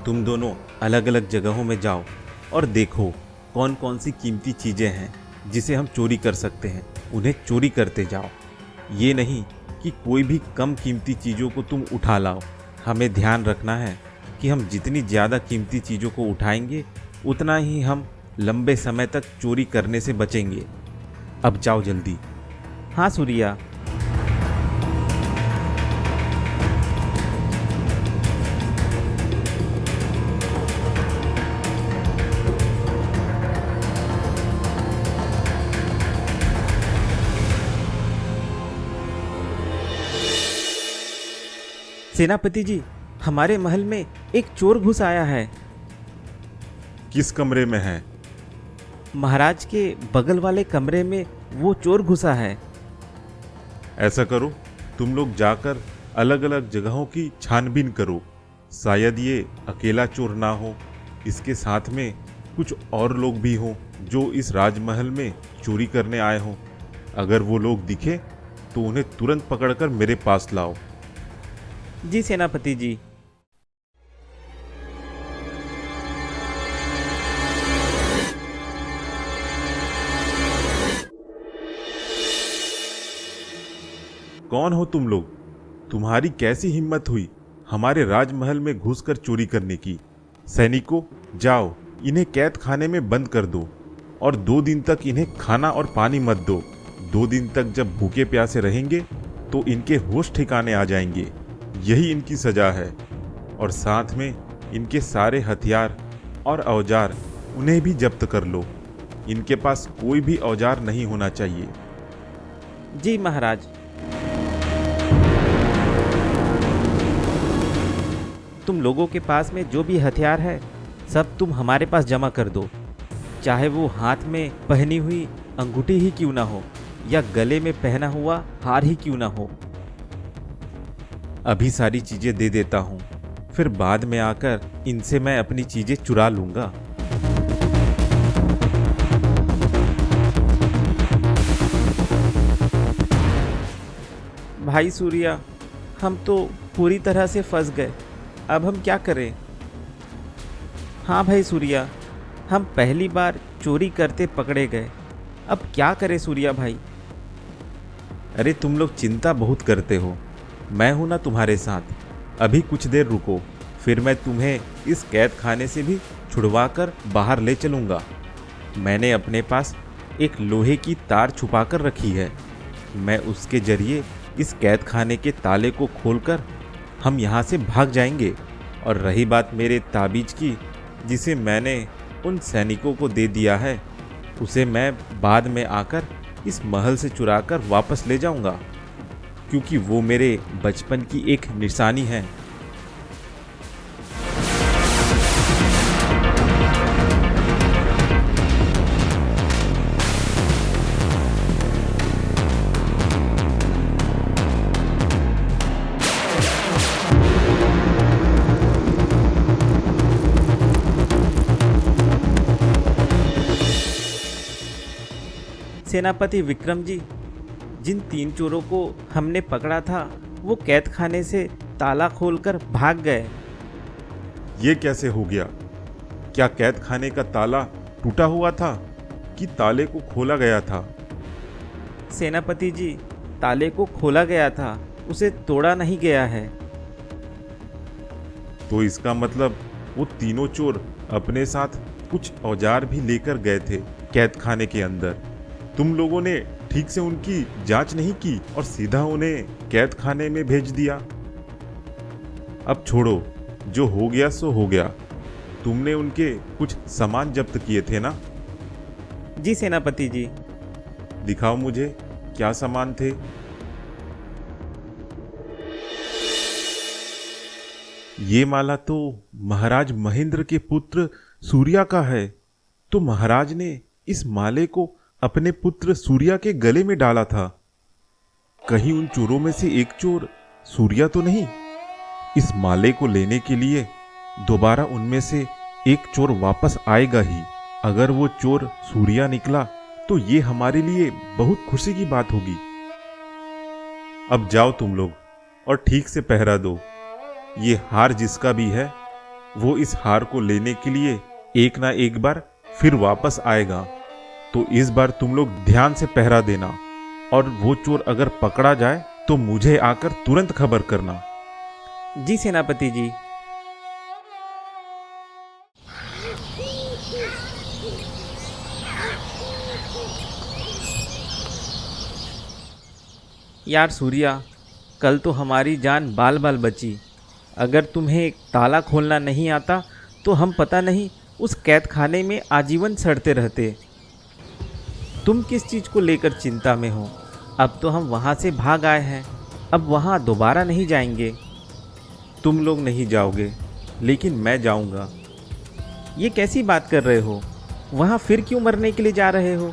तुम दोनों अलग अलग जगहों में जाओ और देखो कौन कौन सी कीमती चीज़ें हैं जिसे हम चोरी कर सकते हैं, उन्हें चोरी करते जाओ। ये नहीं कि कोई भी कम कीमती चीज़ों को तुम उठा लाओ। हमें ध्यान रखना है कि हम जितनी ज़्यादा कीमती चीज़ों को उठाएंगे उतना ही हम लंबे समय तक चोरी करने से बचेंगे। अब जाओ जल्दी। हाँ सूर्या। सेनापति जी, हमारे महल में एक चोर घुस आया है। किस कमरे में है? महाराज के बगल वाले कमरे में वो चोर घुसा है। ऐसा करो, तुम लोग जाकर अलग अलग जगहों की छानबीन करो। शायद ये अकेला चोर ना हो, इसके साथ में कुछ और लोग भी हों जो इस राजमहल में चोरी करने आए हों। अगर वो लोग दिखे तो उन्हें तुरंत पकड़कर मेरे पास लाओ। जी सेनापति जी। कौन हो तुम लोग? तुम्हारी कैसी हिम्मत हुई हमारे राजमहल में घुसकर चोरी करने की? सैनिकों, जाओ इन्हें कैद खाने में बंद कर दो और 2 दिन तक इन्हें खाना और पानी मत दो। 2 दिन तक जब भूखे प्यासे रहेंगे तो इनके होश ठिकाने आ जाएंगे। यही इनकी सजा है। और साथ में इनके सारे हथियार और औजार उन्हें भी जब्त कर लो। इनके पास कोई भी औजार नहीं होना चाहिए। जी महाराज। तुम लोगों के पास में जो भी हथियार है सब तुम हमारे पास जमा कर दो, चाहे वो हाथ में पहनी हुई अंगूठी ही क्यों ना हो या गले में पहना हुआ हार ही क्यों ना हो। अभी सारी चीजें दे देता हूँ, फिर बाद में आकर इनसे मैं अपनी चीजें चुरा लूंगा। भाई सूर्या, हम तो पूरी तरह से फंस गए। अब हम क्या करें? हाँ भाई सूर्या, हम पहली बार चोरी करते पकड़े गए। अब क्या करें सूर्या भाई? अरे तुम लोग चिंता बहुत करते हो, मैं हूं ना तुम्हारे साथ। अभी कुछ देर रुको, फिर मैं तुम्हें इस कैद खाने से भी छुड़वा कर बाहर ले चलूंगा। मैंने अपने पास एक लोहे की तार छुपा कर रखी है। मैं उसके जरिए इस कैद खाने के ताले को खोलकर हम यहाँ से भाग जाएंगे। और रही बात मेरे ताबीज की, जिसे मैंने उन सैनिकों को दे दिया है, उसे मैं बाद में आकर इस महल से चुराकर वापस ले जाऊंगा, क्योंकि वो मेरे बचपन की एक निशानी है। सेनापति विक्रम जी, जिन 3 चोरों को हमने पकड़ा था वो कैद खाने से ताला खोलकर भाग गए। ये कैसे हो गया? क्या कैद खाने का ताला टूटा हुआ था कि ताले को खोला गया था? सेनापति जी, ताले को खोला गया था, उसे तोड़ा नहीं गया है। तो इसका मतलब वो तीनों चोर अपने साथ कुछ औजार भी लेकर गए थे कैद खाने के अंदर। तुम लोगों ने ठीक से उनकी जांच नहीं की और सीधा उन्हें कैद खाने में भेज दिया। अब छोड़ो, जो हो गया सो हो गया। तुमने उनके कुछ सामान जब्त किए थे ना? जी सेनापति जी। दिखाओ मुझे, क्या सामान थे? ये माला तो महाराज महेंद्र के पुत्र सूर्या का है। तो महाराज ने इस माले को अपने पुत्र सूर्या के गले में डाला था। कहीं उन चोरों में से एक चोर सूर्या तो नहीं? इस माले को लेने के लिए दोबारा उनमें से एक चोर वापस आएगा ही। अगर वो चोर सूर्या निकला तो ये हमारे लिए बहुत खुशी की बात होगी। अब जाओ तुम लोग और ठीक से पहरा दो। ये हार जिसका भी है वो इस हार को लेने के लिए एक ना एक बार फिर वापस आएगा। तो इस बार तुम लोग ध्यान से पहरा देना, और वो चोर अगर पकड़ा जाए तो मुझे आकर तुरंत खबर करना। जी सेनापति जी। यार सूर्या, कल तो हमारी जान बाल बाल बची। अगर तुम्हें एक ताला खोलना नहीं आता तो हम पता नहीं उस कैद खाने में आजीवन सड़ते रहते। तुम किस चीज़ को लेकर चिंता में हो? अब तो हम वहाँ से भाग आए हैं, अब वहाँ दोबारा नहीं जाएंगे। तुम लोग नहीं जाओगे, लेकिन मैं जाऊंगा। ये कैसी बात कर रहे हो? वहाँ फिर क्यों मरने के लिए जा रहे हो?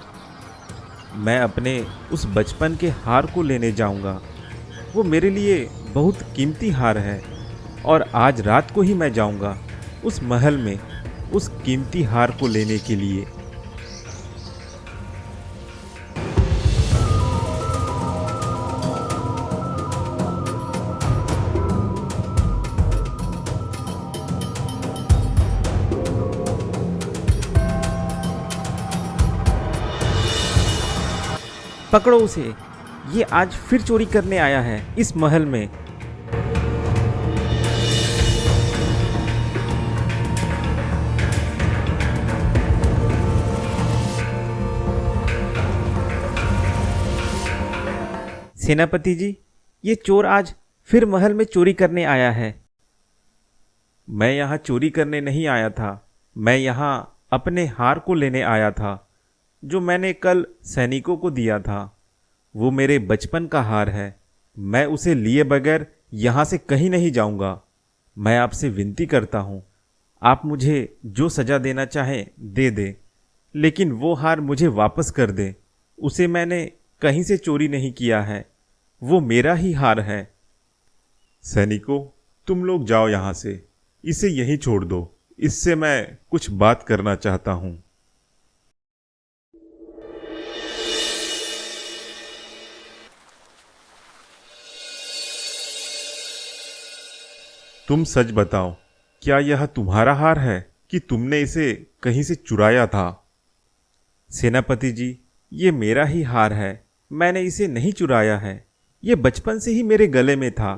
मैं अपने उस बचपन के हार को लेने जाऊंगा। वो मेरे लिए बहुत कीमती हार है, और आज रात को ही मैं जाऊंगा उस महल में उस कीमती हार को लेने के लिए। पकड़ो उसे, ये आज फिर चोरी करने आया है इस महल में। सेनापति जी, ये चोर आज फिर महल में चोरी करने आया है। मैं यहाँ चोरी करने नहीं आया था, मैं यहाँ अपने हार को लेने आया था, जो मैंने कल सैनिकों को दिया था। वो मेरे बचपन का हार है। मैं उसे लिए बगैर यहाँ से कहीं नहीं जाऊँगा। मैं आपसे विनती करता हूँ, आप मुझे जो सज़ा देना चाहें दे दे, लेकिन वो हार मुझे वापस कर दे। उसे मैंने कहीं से चोरी नहीं किया है, वो मेरा ही हार है। सैनिकों, तुम लोग जाओ यहाँ से, इसे यहीं छोड़ दो। इससे मैं कुछ बात करना चाहता हूँ। तुम सच बताओ, क्या यह तुम्हारा हार है कि तुमने इसे कहीं से चुराया था? सेनापति जी, ये मेरा ही हार है, मैंने इसे नहीं चुराया है। ये बचपन से ही मेरे गले में था।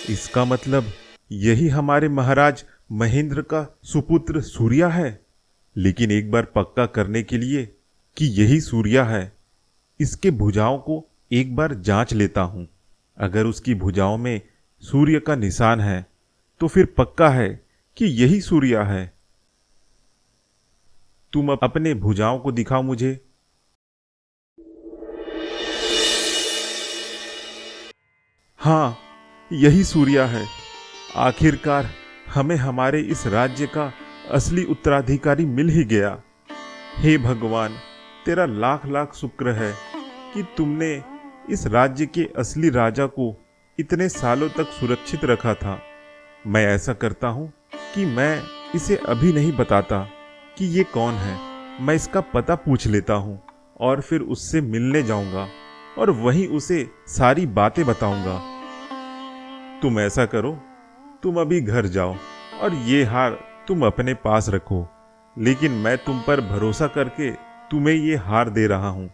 इसका मतलब यही हमारे महाराज महेंद्र का सुपुत्र सूर्या है। लेकिन एक बार पक्का करने के लिए कि यही सूर्या है, इसके भुजाओं को एक बार जांच लेता हूं। अगर उसकी भुजाओं में सूर्य का निशान है तो फिर पक्का है कि यही सूर्या है। तुम अब अपने भुजाओं को दिखाओ मुझे। हाँ, यही सूर्या है। आखिरकार हमें हमारे इस राज्य का असली उत्तराधिकारी मिल ही गया। हे भगवान, तेरा लाख लाख शुक्र है कि तुमने इस राज्य के असली राजा को इतने सालों तक सुरक्षित रखा था। मैं ऐसा करता हूँ कि मैं इसे अभी नहीं बताता कि ये कौन है। मैं इसका पता पूछ लेता हूँ और फिर उससे मिलने जाऊंगा और वहीं उसे सारी बातें बताऊंगा। तुम ऐसा करो, तुम अभी घर जाओ और ये हार तुम अपने पास रखो, लेकिन मैं तुम पर भरोसा करके तुम्हें ये हार दे रहा हूँ।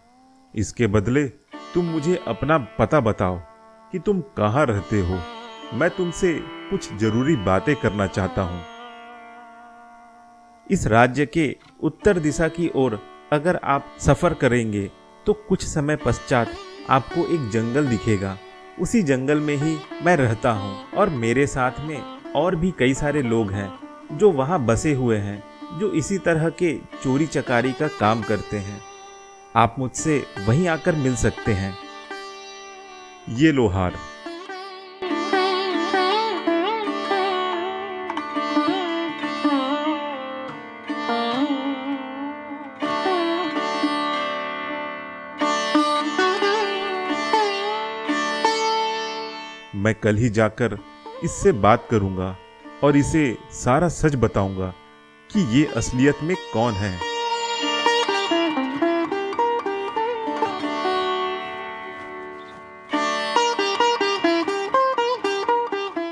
इसके बदले तुम मुझे अपना पता बताओ कि तुम कहाँ रहते हो। मैं तुमसे कुछ जरूरी बातें करना चाहता हूँ। इस राज्य के उत्तर दिशा की ओर अगर आप सफ़र करेंगे तो कुछ समय पश्चात आपको एक जंगल दिखेगा। उसी जंगल में ही मैं रहता हूँ और मेरे साथ में और भी कई सारे लोग हैं जो वहाँ बसे हुए हैं, जो इसी तरह के चोरी चकारी का काम करते हैं। आप मुझसे वहीं आकर मिल सकते हैं। ये लो हार। मैं कल ही जाकर इससे बात करूंगा और इसे सारा सच बताऊंगा कि ये असलियत में कौन है।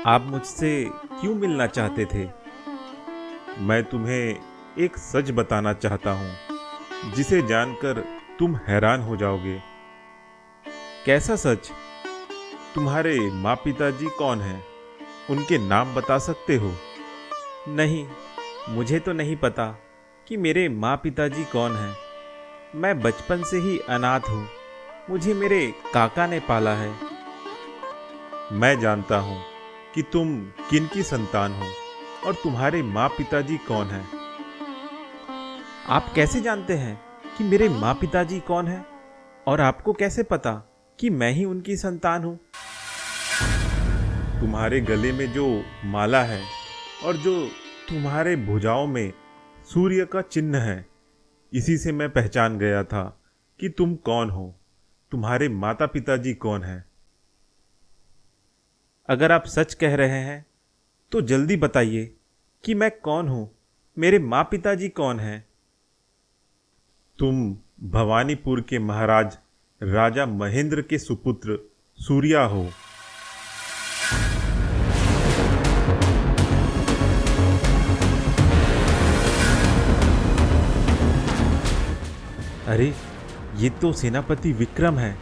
आप मुझसे क्यों मिलना चाहते थे? मैं तुम्हें एक सच बताना चाहता हूं, जिसे जानकर तुम हैरान हो जाओगे। कैसा सच? तुम्हारे माँ पिताजी कौन हैं? उनके नाम बता सकते हो? नहीं, मुझे तो नहीं पता। कि मेरे माँ पिताजी कौन हैं। मैं बचपन से ही अनाथ हूँ। मुझे मेरे काका ने पाला है। मैं जानता हूँ कि तुम किन की संतान हो और तुम्हारे माँ पिताजी कौन हैं। आप कैसे जानते हैं कि मेरे माँ पिताजी कौन हैं? और आपको कैसे पता कि मैं ही उनकी संतान हूँ? तुम्हारे गले में जो माला है और जो तुम्हारे भुजाओं में सूर्य का चिन्ह है, इसी से मैं पहचान गया था कि तुम कौन हो, तुम्हारे माता पिताजी कौन हैं। अगर आप सच कह रहे हैं तो जल्दी बताइए कि मैं कौन हूँ, मेरे माँ पिताजी कौन हैं? तुम भवानीपुर के महाराज राजा महेंद्र के सुपुत्र सूर्या हो। अरे, ये तो सेनापति विक्रम है।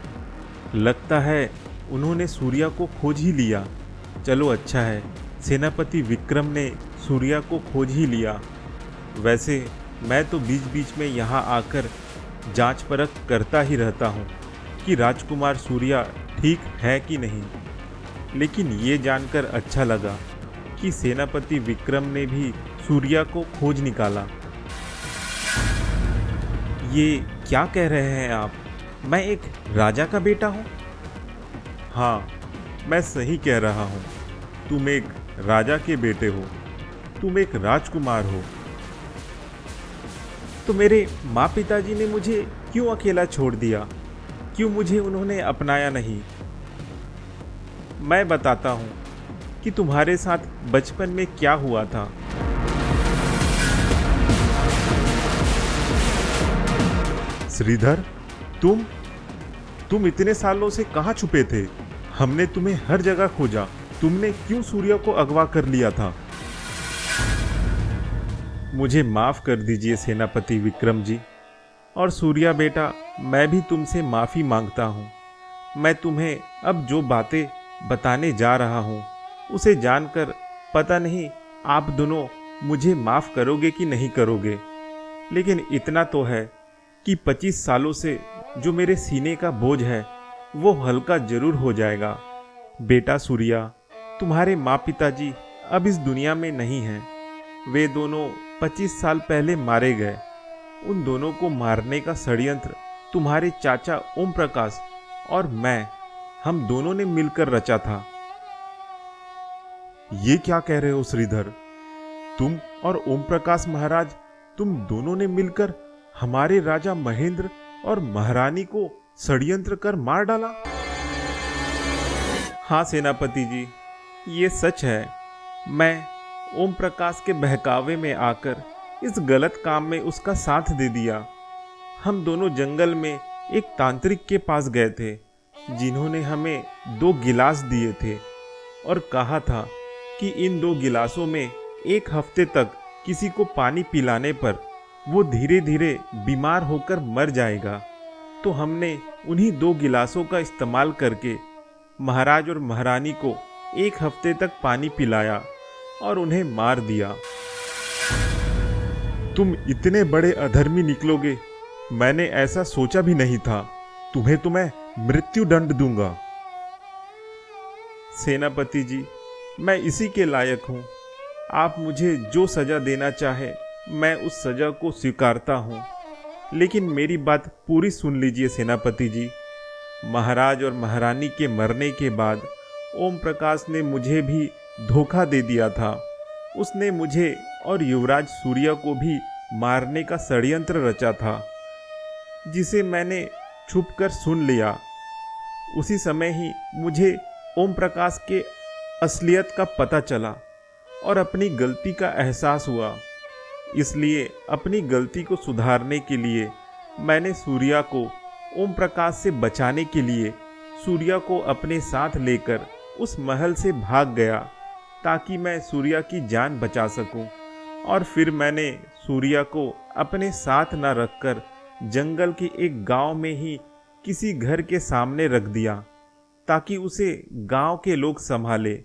लगता है उन्होंने सूर्या को खोज ही लिया। चलो अच्छा है, सेनापति विक्रम ने सूर्या को खोज ही लिया। वैसे मैं तो बीच बीच में यहाँ आकर जांच परख करता ही रहता हूँ कि राजकुमार सूर्या ठीक है कि नहीं। लेकिन ये जानकर अच्छा लगा कि सेनापति विक्रम ने भी सूर्या को खोज निकाला। ये क्या कह रहे हैं आप? मैं एक राजा का बेटा हूँ? हाँ, मैं सही कह रहा हूँ। तुम एक राजा के बेटे हो, तुम एक राजकुमार हो। तो मेरे माँ पिताजी ने मुझे क्यों अकेला छोड़ दिया? क्यों मुझे उन्होंने अपनाया नहीं? मैं बताता हूँ कि तुम्हारे साथ बचपन में क्या हुआ था। श्रीधर, तुम इतने सालों से कहाँ छुपे थे? हमने तुम्हें हर जगह खोजा। तुमने क्यों सूर्य को अगवा कर लिया था? मुझे माफ कर दीजिए सेनापति विक्रम जी। और सूर्या बेटा, मैं भी तुमसे माफी मांगता हूँ। मैं तुम्हें अब जो बातें बताने जा रहा हूँ उसे जानकर पता नहीं आप दोनों मुझे माफ करोगे कि नहीं करोगे। लेकिन इतना तो है कि 25 सालों से जो मेरे सीने का बोझ है वो हल्का जरूर हो जाएगा। बेटा सूर्या, तुम्हारे माँ पिताजी अब इस दुनिया में नहीं हैं। वे दोनों 25 साल पहले मारे गए। उन दोनों को मारने का षड्यंत्र तुम्हारे चाचा ओम प्रकाश और हम दोनों ने मिलकर रचा था। ये क्या कह रहे हो श्रीधर? तुम और ओम प्रकाश महाराज, तुम दोनों ने मिलकर हमारे राजा महेंद्र और महारानी को षड्यंत्र कर मार डाला? हाँ सेनापति जी, ये सच है। मैं ओम प्रकाश के बहकावे में आकर इस गलत काम में उसका साथ दे दिया। हम दोनों जंगल में एक तांत्रिक के पास गए थे जिन्होंने हमें 2 गिलास दिए थे और कहा था कि इन 2 गिलासों में 1 हफ्ते तक किसी को पानी पिलाने पर वो धीरे धीरे बीमार होकर मर जाएगा। तो हमने उन्हीं 2 गिलासों का इस्तेमाल करके महाराज और महारानी को 1 हफ्ते तक पानी पिलाया और उन्हें मार दिया। तुम इतने बड़े अधर्मी निकलोगे, मैंने ऐसा सोचा भी नहीं था। तुम्हें तो मैं मृत्यु दंड दूंगा। सेनापति जी, मैं इसी के लायक हूँ। आप मुझे जो सजा देना चाहे मैं उस सजा को स्वीकारता हूँ। लेकिन मेरी बात पूरी सुन लीजिए सेनापति जी। महाराज और महारानी के मरने के बाद ओम प्रकाश ने मुझे भी धोखा दे दिया था। उसने मुझे और युवराज सूर्या को भी मारने का षड्यंत्र रचा था, जिसे मैंने छुपकर सुन लिया। उसी समय ही मुझे ओम प्रकाश के असलियत का पता चला और अपनी गलती का एहसास हुआ। इसलिए अपनी गलती को सुधारने के लिए मैंने सूर्या को ओम प्रकाश से बचाने के लिए सूर्या को अपने साथ लेकर उस महल से भाग गया ताकि मैं सूर्या की जान बचा सकूं। और फिर मैंने सूर्या को अपने साथ न रखकर जंगल के एक गांव में ही किसी घर के सामने रख दिया ताकि उसे गांव के लोग संभाले।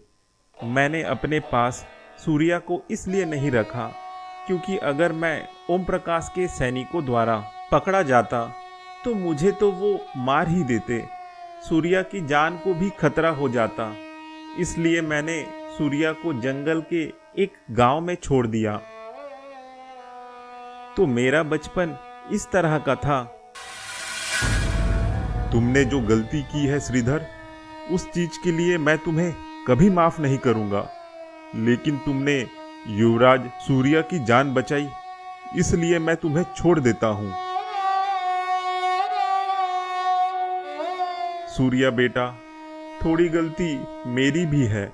मैंने अपने पास सूर्या को इसलिए नहीं रखा क्योंकि अगर मैं ओम प्रकाश के सैनिकों द्वारा पकड़ा जाता तो मुझे तो वो मार ही देते। सूर्या की जान को भी खतरा हो जाता। इसलिए मैंने सूर्या को जंगल के एक गांव में छोड़ दिया। तो मेरा बचपन इस तरह का था। तुमने जो गलती की है श्रीधर, उस चीज के लिए मैं तुम्हें कभी माफ नहीं करूंगा। लेकिन तुमने युवराज सूर्या की जान बचाई, इसलिए मैं तुम्हें छोड़ देता हूं। सूर्या बेटा, थोड़ी गलती मेरी भी है।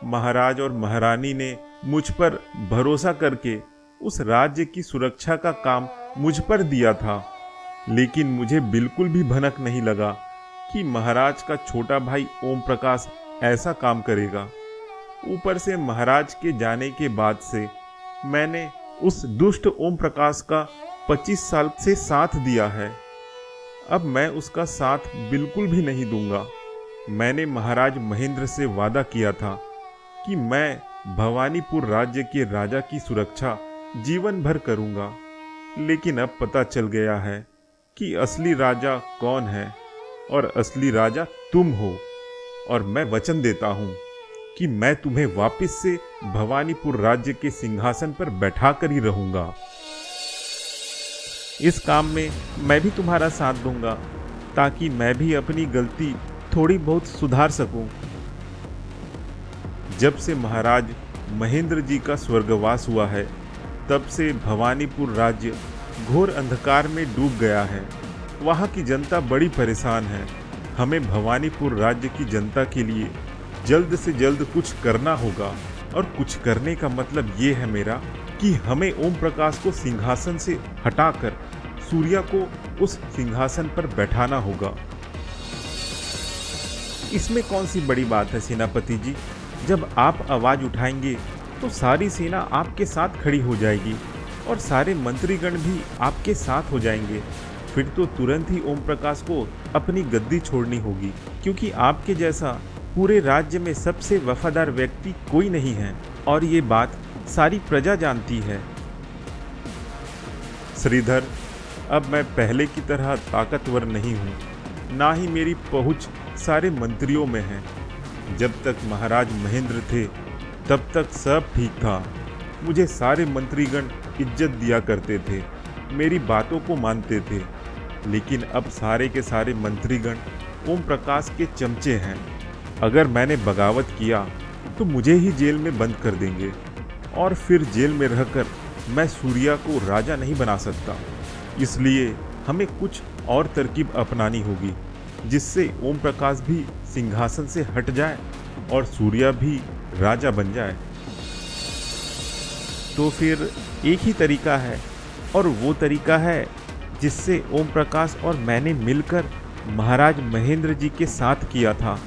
महाराज और महारानी ने मुझ पर भरोसा करके उस राज्य की सुरक्षा का काम मुझ पर दिया था। लेकिन मुझे बिल्कुल भी भनक नहीं लगा कि महाराज का छोटा भाई ओम प्रकाश ऐसा काम करेगा। ऊपर से महाराज के जाने के बाद से मैंने उस दुष्ट ओम प्रकाश का 25 साल से साथ दिया है। अब मैं उसका साथ बिल्कुल भी नहीं दूंगा। मैंने महाराज महेंद्र से वादा किया था कि मैं भवानीपुर राज्य के राजा की सुरक्षा जीवन भर करूंगा। लेकिन अब पता चल गया है कि असली राजा कौन है, और असली राजा तुम हो। और मैं वचन देता हूं कि मैं तुम्हें वापस से भवानीपुर राज्य के सिंहासन पर बैठा कर ही रहूंगा। इस काम में मैं भी तुम्हारा साथ दूंगा, ताकि मैं भी अपनी गलती थोड़ी बहुत सुधार सकूं। जब से महाराज महेंद्र जी का स्वर्गवास हुआ है, तब से भवानीपुर राज्य घोर अंधकार में डूब गया है। वहाँ की जनता बड़ी परेशान है। हमें भवानीपुर राज्य की जनता के लिए जल्द से जल्द कुछ करना होगा। और कुछ करने का मतलब ये है मेरा कि हमें ओम प्रकाश को सिंहासन से हटाकर सूर्या को उस सिंहासन पर बैठाना होगा। इसमें कौन सी बड़ी बात है सेनापति जी? जब आप आवाज उठाएंगे तो सारी सेना आपके साथ खड़ी हो जाएगी और सारे मंत्रीगण भी आपके साथ हो जाएंगे। फिर तो तुरंत ही ओम प्रकाश को अपनी गद्दी छोड़नी होगी, क्योंकि आपके जैसा पूरे राज्य में सबसे वफादार व्यक्ति कोई नहीं है, और ये बात सारी प्रजा जानती है। श्रीधर, अब मैं पहले की तरह ताकतवर नहीं हूँ, ना ही मेरी पहुँच सारे मंत्रियों में है। जब तक महाराज महेंद्र थे तब तक सब ठीक था। मुझे सारे मंत्रीगण इज्जत दिया करते थे, मेरी बातों को मानते थे। लेकिन अब सारे के सारे मंत्रीगण ओम प्रकाश के चमचे हैं। अगर मैंने बगावत किया तो मुझे ही जेल में बंद कर देंगे, और फिर जेल में रहकर मैं सूर्या को राजा नहीं बना सकता। इसलिए हमें कुछ और तरकीब अपनानी होगी, जिससे ओम प्रकाश भी सिंहासन से हट जाए और सूर्या भी राजा बन जाए। तो फिर एक ही तरीका है, और वो तरीका है जिससे ओम प्रकाश और मैंने मिलकर महाराज महेंद्र जी के साथ किया था।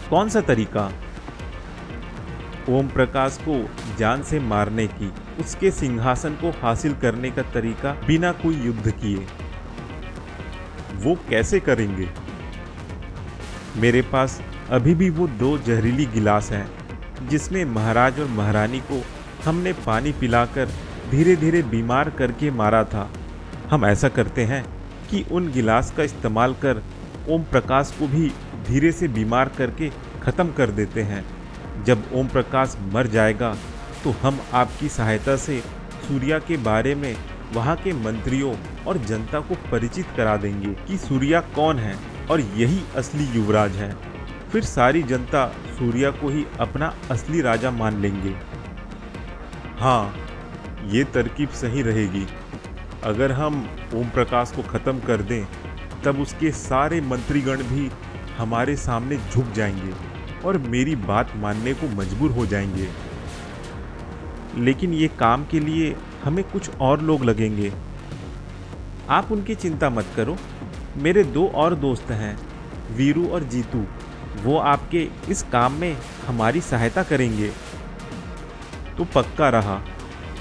कौन सा तरीका? ओम प्रकाश को जान से मारने की, उसके सिंहासन को हासिल करने का तरीका बिना कोई युद्ध किए। वो कैसे करेंगे? मेरे पास अभी भी वो 2 जहरीली गिलास हैं, जिसमें महाराज और महारानी को हमने पानी पिलाकर धीरे धीरे बीमार करके मारा था। हम ऐसा करते हैं कि उन गिलास का इस्तेमाल कर ओम प्रकाश को भी धीरे से बीमार करके ख़त्म कर देते हैं। जब ओम प्रकाश मर जाएगा तो हम आपकी सहायता से सूर्या के बारे में वहाँ के मंत्रियों और जनता को परिचित करा देंगे कि सूर्या कौन है और यही असली युवराज है। फिर सारी जनता सूर्या को ही अपना असली राजा मान लेंगे। हाँ, ये तरकीब सही रहेगी। अगर हम ओम प्रकाश को ख़त्म कर दें, तब उसके सारे मंत्रीगण भी हमारे सामने झुक जाएंगे और मेरी बात मानने को मजबूर हो जाएंगे। लेकिन ये काम के लिए हमें कुछ और लोग लगेंगे। आप उनकी चिंता मत करो। मेरे 2 और दोस्त हैं, वीरू और जीतू। वो आपके इस काम में हमारी सहायता करेंगे। तो पक्का रहा,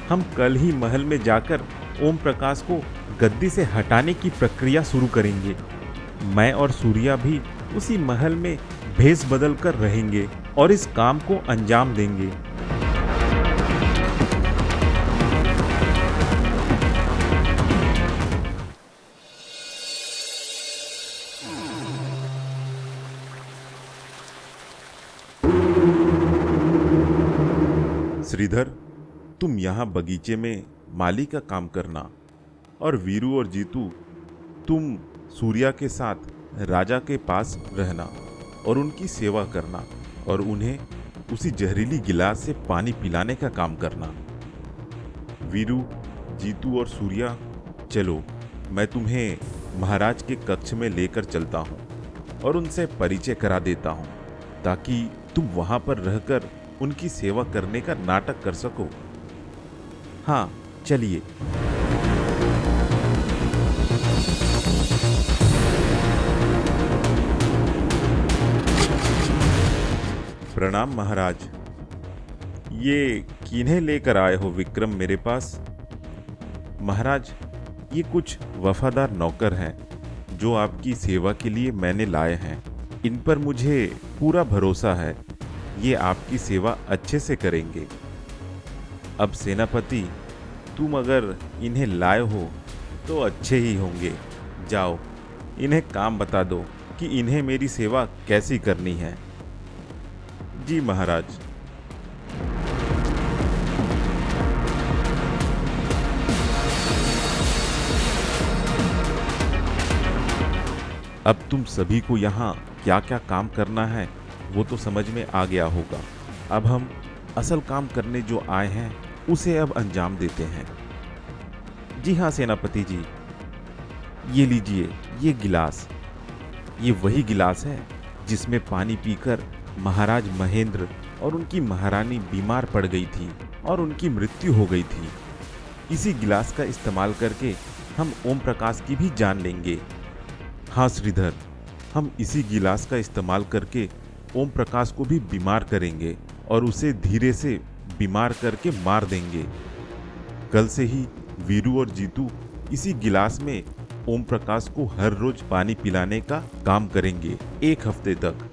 हम कल ही महल में जाकर ओम प्रकाश को गद्दी से हटाने की प्रक्रिया शुरू करेंगे। मैं और सूर्या भी उसी महल में भेष बदल कर रहेंगे और इस काम को अंजाम देंगे। श्रीधर, तुम यहाँ बगीचे में माली का काम करना, और वीरू और जीतू तुम सूर्या के साथ राजा के पास रहना और उनकी सेवा करना और उन्हें उसी जहरीली गिलास से पानी पिलाने का काम करना। वीरू, जीतू और सूर्या, चलो मैं तुम्हें महाराज के कक्ष में लेकर चलता हूँ और उनसे परिचय करा देता हूँ, ताकि तुम वहाँ पर रहकर उनकी सेवा करने का नाटक कर सको। हाँ, चलिए। प्रणाम महाराज। ये किन्हें लेकर आए हो विक्रम मेरे पास? महाराज, ये कुछ वफादार नौकर हैं जो आपकी सेवा के लिए मैंने लाए हैं। इन पर मुझे पूरा भरोसा है, ये आपकी सेवा अच्छे से करेंगे। अब सेनापति, तुम अगर इन्हें लाए हो तो अच्छे ही होंगे। जाओ, इन्हें काम बता दो कि इन्हें मेरी सेवा कैसी करनी है। जी महाराज। अब तुम सभी को यहाँ क्या क्या काम करना है वो तो समझ में आ गया होगा। अब हम असल काम करने जो आए हैं उसे अब अंजाम देते हैं। जी हाँ सेनापति जी, ये लीजिए ये गिलास। ये वही गिलास है जिसमें पानी पीकर महाराज महेंद्र और उनकी महारानी बीमार पड़ गई थी और उनकी मृत्यु हो गई थी। इसी गिलास का इस्तेमाल करके हम ओम प्रकाश की भी जान लेंगे। हाँ श्रीधर, हम इसी गिलास का इस्तेमाल करके ओम प्रकाश को भी बीमार करेंगे और उसे धीरे से बीमार करके मार देंगे। कल से ही वीरू और जीतू इसी गिलास में ओम प्रकाश को हर रोज पानी पिलाने का काम करेंगे 1 हफ्ते तक।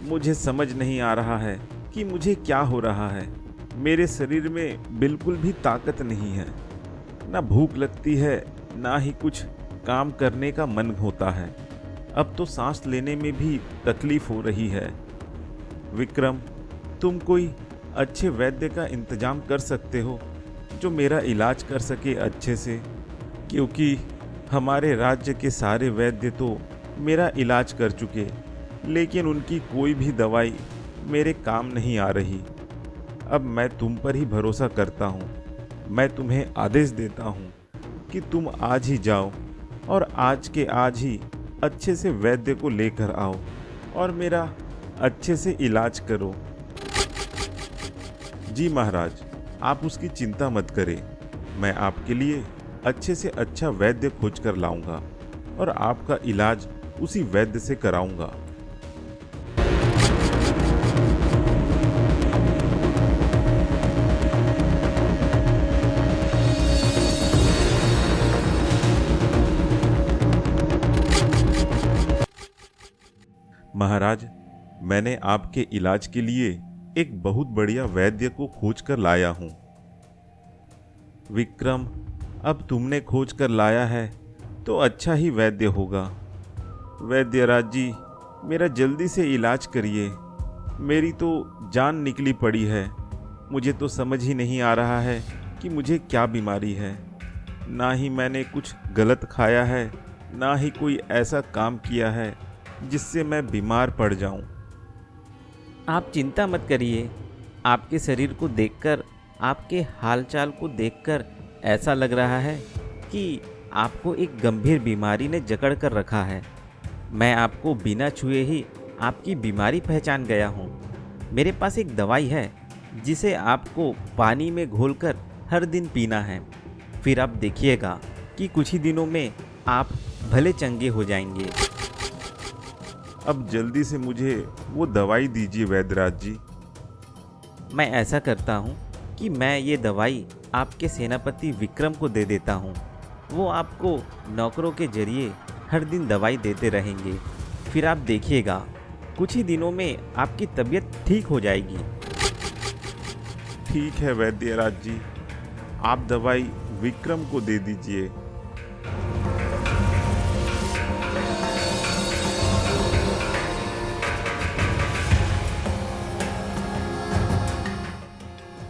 मुझे समझ नहीं आ रहा है कि मुझे क्या हो रहा है। मेरे शरीर में बिल्कुल भी ताकत नहीं है, ना भूख लगती है, ना ही कुछ काम करने का मन होता है। अब तो सांस लेने में भी तकलीफ हो रही है। विक्रम, तुम कोई अच्छे वैद्य का इंतजाम कर सकते हो जो मेरा इलाज कर सके अच्छे से, क्योंकि हमारे राज्य के सारे वैद्य तो मेरा इलाज कर चुके, लेकिन उनकी कोई भी दवाई मेरे काम नहीं आ रही। अब मैं तुम पर ही भरोसा करता हूँ। मैं तुम्हें आदेश देता हूँ कि तुम आज ही जाओ और आज के आज ही अच्छे से वैद्य को लेकर आओ और मेरा अच्छे से इलाज करो। जी महाराज, आप उसकी चिंता मत करें। मैं आपके लिए अच्छे से अच्छा वैद्य खोज कर लाऊंगा और आपका इलाज उसी वैद्य से कराऊंगा। महाराज, मैंने आपके इलाज के लिए एक बहुत बढ़िया वैद्य को खोज कर लाया हूँ। विक्रम, अब तुमने खोज कर लाया है तो अच्छा ही वैद्य होगा। वैद्यराज जी, मेरा जल्दी से इलाज करिए। मेरी तो जान निकली पड़ी है। मुझे तो समझ ही नहीं आ रहा है कि मुझे क्या बीमारी है। ना ही मैंने कुछ गलत खाया है, ना ही कोई ऐसा काम किया है जिससे मैं बीमार पड़ जाऊं। आप चिंता मत करिए। आपके शरीर को देखकर, आपके हालचाल को देखकर ऐसा लग रहा है कि आपको एक गंभीर बीमारी ने जकड़ कर रखा है। मैं आपको बिना छुए ही आपकी बीमारी पहचान गया हूँ। मेरे पास एक दवाई है जिसे आपको पानी में घोलकर हर दिन पीना है। फिर आप देखिएगा कि कुछ ही दिनों में आप भले चंगे हो जाएंगे। अब जल्दी से मुझे वो दवाई दीजिए वैद्यराज जी। मैं ऐसा करता हूँ कि मैं ये दवाई आपके सेनापति विक्रम को दे देता हूँ। वो आपको नौकरों के जरिए हर दिन दवाई देते रहेंगे। फिर आप देखिएगा, कुछ ही दिनों में आपकी तबीयत ठीक हो जाएगी। ठीक है वैद्यराज जी, आप दवाई विक्रम को दे दीजिए।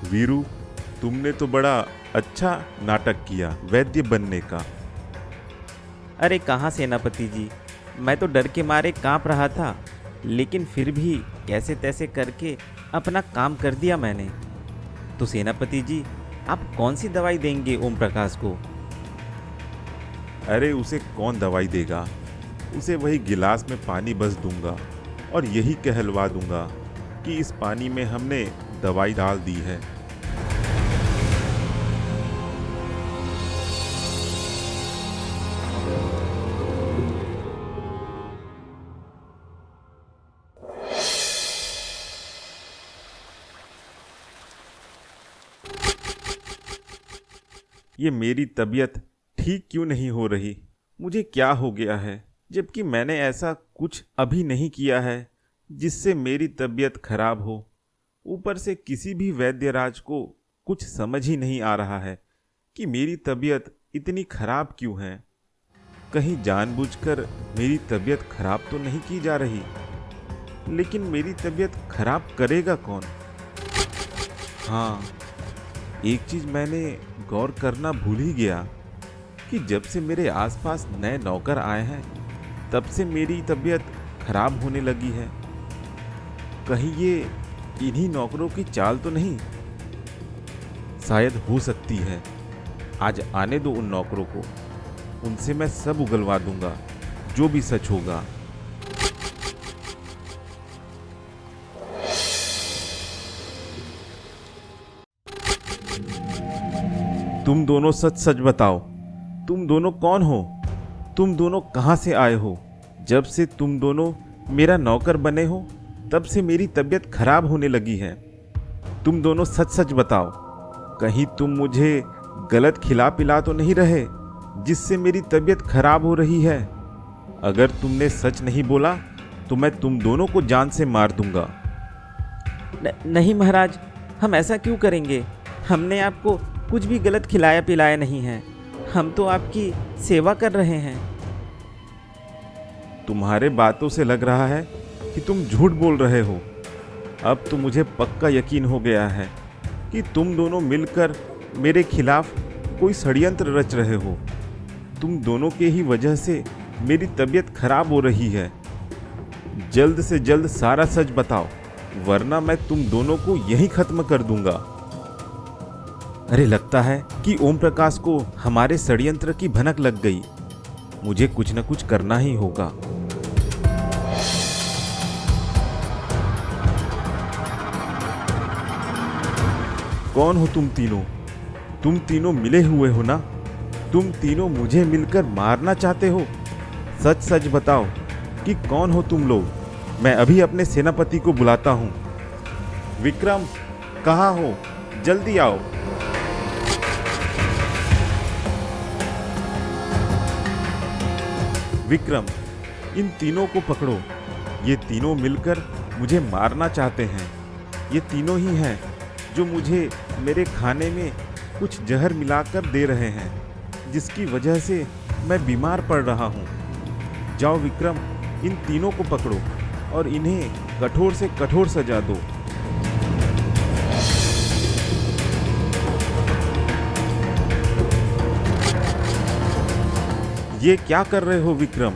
वीरू, तुमने तो बड़ा अच्छा नाटक किया वैद्य बनने का। अरे कहाँ सेनापति जी, मैं तो डर के मारे कांप रहा था, लेकिन फिर भी कैसे तैसे करके अपना काम कर दिया मैंने। तो सेनापति जी, आप कौन सी दवाई देंगे ओम प्रकाश को? अरे उसे कौन दवाई देगा, उसे वही गिलास में पानी बस दूंगा और यही कहलवा दूंगा कि इस पानी में हमने दवाई डाल दी है। ये मेरी तबीयत ठीक क्यों नहीं हो रही? मुझे क्या हो गया है, जबकि मैंने ऐसा कुछ अभी नहीं किया है जिससे मेरी तबीयत खराब हो। ऊपर से किसी भी वैद्यराज को कुछ समझ ही नहीं आ रहा है कि मेरी तबीयत इतनी खराब क्यों है। कहीं जानबूझकर मेरी तबीयत खराब तो नहीं की जा रही, लेकिन मेरी तबीयत खराब करेगा कौन? हाँ, एक चीज़ मैंने गौर करना भूल ही गया कि जब से मेरे आसपास नए नौकर आए हैं, तब से मेरी तबीयत खराब होने लगी है। कहीं ये इन्हीं नौकरों की चाल तो नहीं? शायद हो सकती है। आज आने दो उन नौकरों को, उनसे मैं सब उगलवा दूंगा, जो भी सच होगा। तुम दोनों सच सच बताओ, तुम दोनों कौन हो? तुम दोनों कहाँ से आए हो? जब से तुम दोनों मेरा नौकर बने हो, तब से मेरी तबीयत खराब होने लगी है। तुम दोनों सच सच बताओ, कहीं तुम मुझे गलत खिला पिला तो नहीं रहे जिससे मेरी तबीयत खराब हो रही है? अगर तुमने सच नहीं बोला तो मैं तुम दोनों को जान से मार दूंगा। नहीं महाराज, हम ऐसा क्यों करेंगे? हमने आपको कुछ भी गलत खिलाया पिलाया नहीं है। हम तो आपकी सेवा कर रहे हैं। तुम्हारे बातों से लग रहा है कि तुम झूठ बोल रहे हो। अब तो मुझे पक्का यकीन हो गया है कि तुम दोनों मिलकर मेरे खिलाफ कोई षड्यंत्र रच रहे हो। तुम दोनों के ही वजह से मेरी तबीयत खराब हो रही है। जल्द से जल्द सारा सच बताओ, वरना मैं तुम दोनों को यहीं खत्म कर दूंगा। अरे लगता है कि ओम प्रकाश को हमारे षड्यंत्र की भनक लग गई। मुझे कुछ न कुछ करना ही होगा। कौन हो तुम तीनों? तुम तीनों मिले हुए हो ना? तुम तीनों मुझे मिलकर मारना चाहते हो? सच सच बताओ कि कौन हो तुम लोग। मैं अभी अपने सेनापति को बुलाता हूँ। विक्रम, कहाँ हो? जल्दी आओ। विक्रम, इन तीनों को पकड़ो। ये तीनों मिलकर मुझे मारना चाहते हैं। ये तीनों ही हैं जो मुझे मेरे खाने में कुछ जहर मिलाकर दे रहे हैं, जिसकी वजह से मैं बीमार पड़ रहा हूँ। जाओ विक्रम, इन तीनों को पकड़ो और इन्हें कठोर से कठोर सजा दो। ये क्या कर रहे हो विक्रम?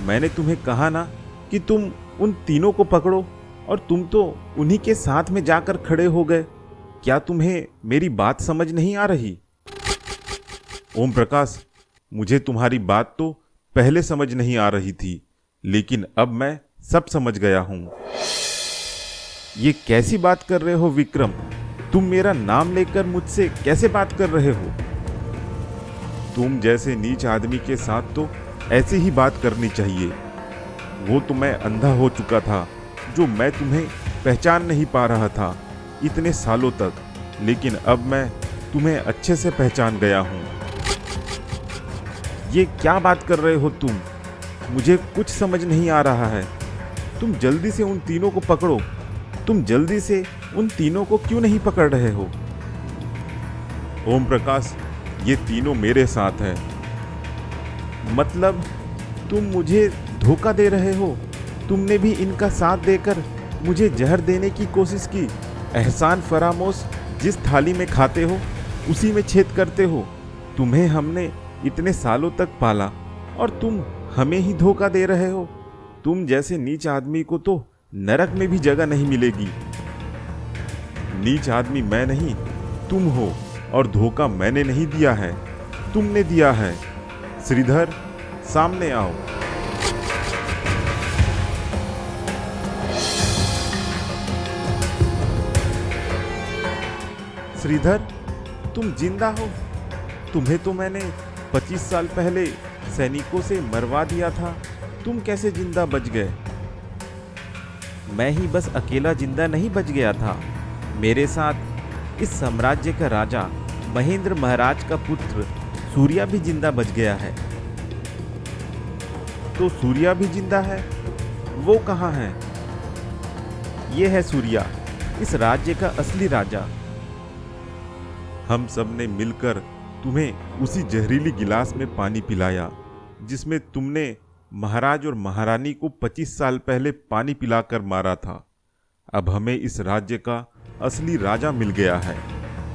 मैंने तुम्हें कहा ना कि तुम उन तीनों को पकड़ो, और तुम तो उन्हीं के साथ में जाकर खड़े हो गए। क्या तुम्हें मेरी बात समझ नहीं आ रही? ओम प्रकाश, मुझे तुम्हारी बात तो पहले समझ नहीं आ रही थी, लेकिन अब मैं सब समझ गया हूं। ये कैसी बात कर रहे हो विक्रम? तुम मेरा नाम लेकर मुझसे कैसे बात कर रहे हो? तुम जैसे नीच आदमी के साथ तो ऐसे ही बात करनी चाहिए। वो तो मैं अंधा हो चुका था, जो मैं तुम्हें पहचान नहीं पा रहा था इतने सालों तक, लेकिन अब मैं तुम्हें अच्छे से पहचान गया हूँ। ये क्या बात कर रहे हो तुम? मुझे कुछ समझ नहीं आ रहा है। तुम जल्दी से उन तीनों को पकड़ो। तुम जल्दी से उन तीनों को क्यों नहीं पकड़ रहे हो? ओम प्रकाश, ये तीनों मेरे साथ हैं। मतलब तुम मुझे धोखा दे रहे हो? तुमने भी इनका साथ देकर मुझे जहर देने की कोशिश की। एहसान फरामोश जिस थाली में खाते हो उसी में छेद करते हो। तुम्हें हमने इतने सालों तक पाला और तुम हमें ही धोखा दे रहे हो। तुम जैसे नीच आदमी को तो नरक में भी जगह नहीं मिलेगी। नीच आदमी मैं नहीं, तुम हो, और धोखा मैंने नहीं दिया है, तुमने दिया है। श्रीधर, सामने आओ। श्रीधर, तुम जिंदा हो? तुम्हें तो मैंने 25 साल पहले सैनिकों से मरवा दिया था। तुम कैसे जिंदा बच गए? मैं ही बस अकेला जिंदा नहीं बच गया था, मेरे साथ इस साम्राज्य का राजा महेंद्र महाराज का पुत्र सूर्या भी जिंदा बच गया है। तो सूर्या भी जिंदा है? वो कहाँ है? ये है सूर्या, इस राज्य का असली राजा। हम सब ने मिलकर तुम्हें उसी जहरीली गिलास में पानी पिलाया जिसमें तुमने महाराज और महारानी को 25 साल पहले पानी पिलाकर मारा था। अब हमें इस राज्य का असली राजा मिल गया है।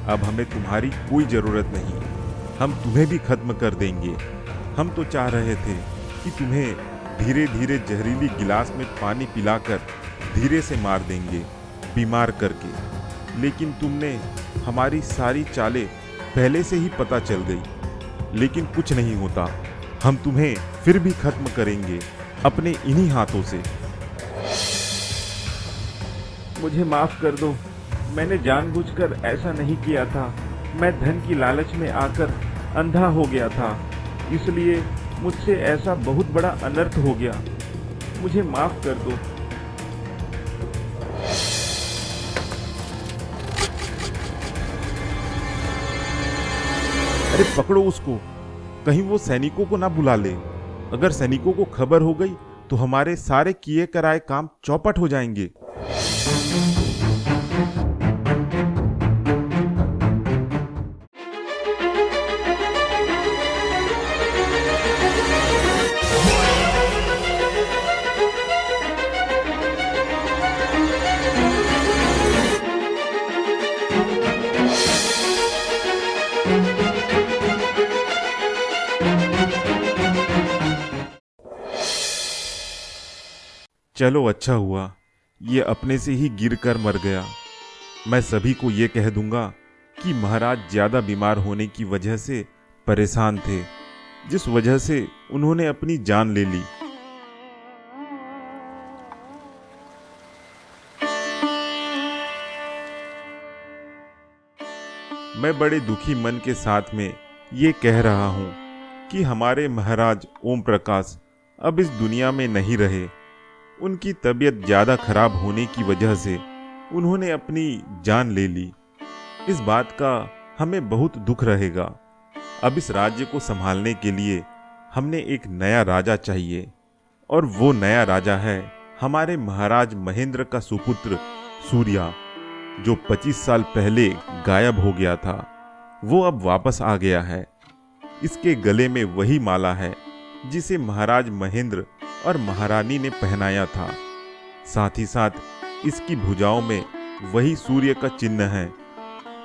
अब हमें तुम्हारी कोई ज़रूरत नहीं। हम तुम्हें भी खत्म कर देंगे। हम तो चाह रहे थे कि तुम्हें धीरे धीरे जहरीली गिलास में पानी पिलाकर धीरे से मार देंगे, बीमार करके। लेकिन तुमने हमारी सारी चालें पहले से ही पता चल गई। लेकिन कुछ नहीं होता, हम तुम्हें फिर भी खत्म करेंगे अपने इन्हीं हाथों से। मुझे माफ कर दो, मैंने जानबूझकर ऐसा नहीं किया था। मैं धन की लालच में आकर अंधा हो गया था, इसलिए मुझसे ऐसा बहुत बड़ा अनर्थ हो गया। मुझे माफ कर दो। अरे पकड़ो उसको, कहीं वो सैनिकों को ना बुला ले। अगर सैनिकों को खबर हो गई तो हमारे सारे किए कराए काम चौपट हो जाएंगे। चलो अच्छा हुआ ये अपने से ही गिर कर मर गया। मैं सभी को ये कह दूंगा कि महाराज ज्यादा बीमार होने की वजह से परेशान थे, जिस वजह से उन्होंने अपनी जान ले ली। मैं बड़े दुखी मन के साथ में ये कह रहा हूं कि हमारे महाराज ओम प्रकाश अब इस दुनिया में नहीं रहे। उनकी तबीयत ज़्यादा खराब होने की वजह से उन्होंने अपनी जान ले ली। इस बात का हमें बहुत दुख रहेगा। अब इस राज्य को संभालने के लिए हमने एक नया राजा चाहिए, और वो नया राजा है हमारे महाराज महेंद्र का सुपुत्र सूर्या, जो 25 साल पहले गायब हो गया था। वो अब वापस आ गया है। इसके गले में वही माला है जिसे महाराज महेंद्र और महारानी ने पहनाया था। साथ ही साथ इसकी भुजाओं में वही सूर्य का चिन्ह है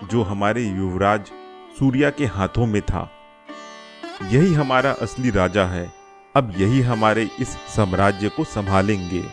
जो हमारे युवराज सूर्या के हाथों में था। यही हमारा असली राजा है। अब यही हमारे इस साम्राज्य को संभालेंगे।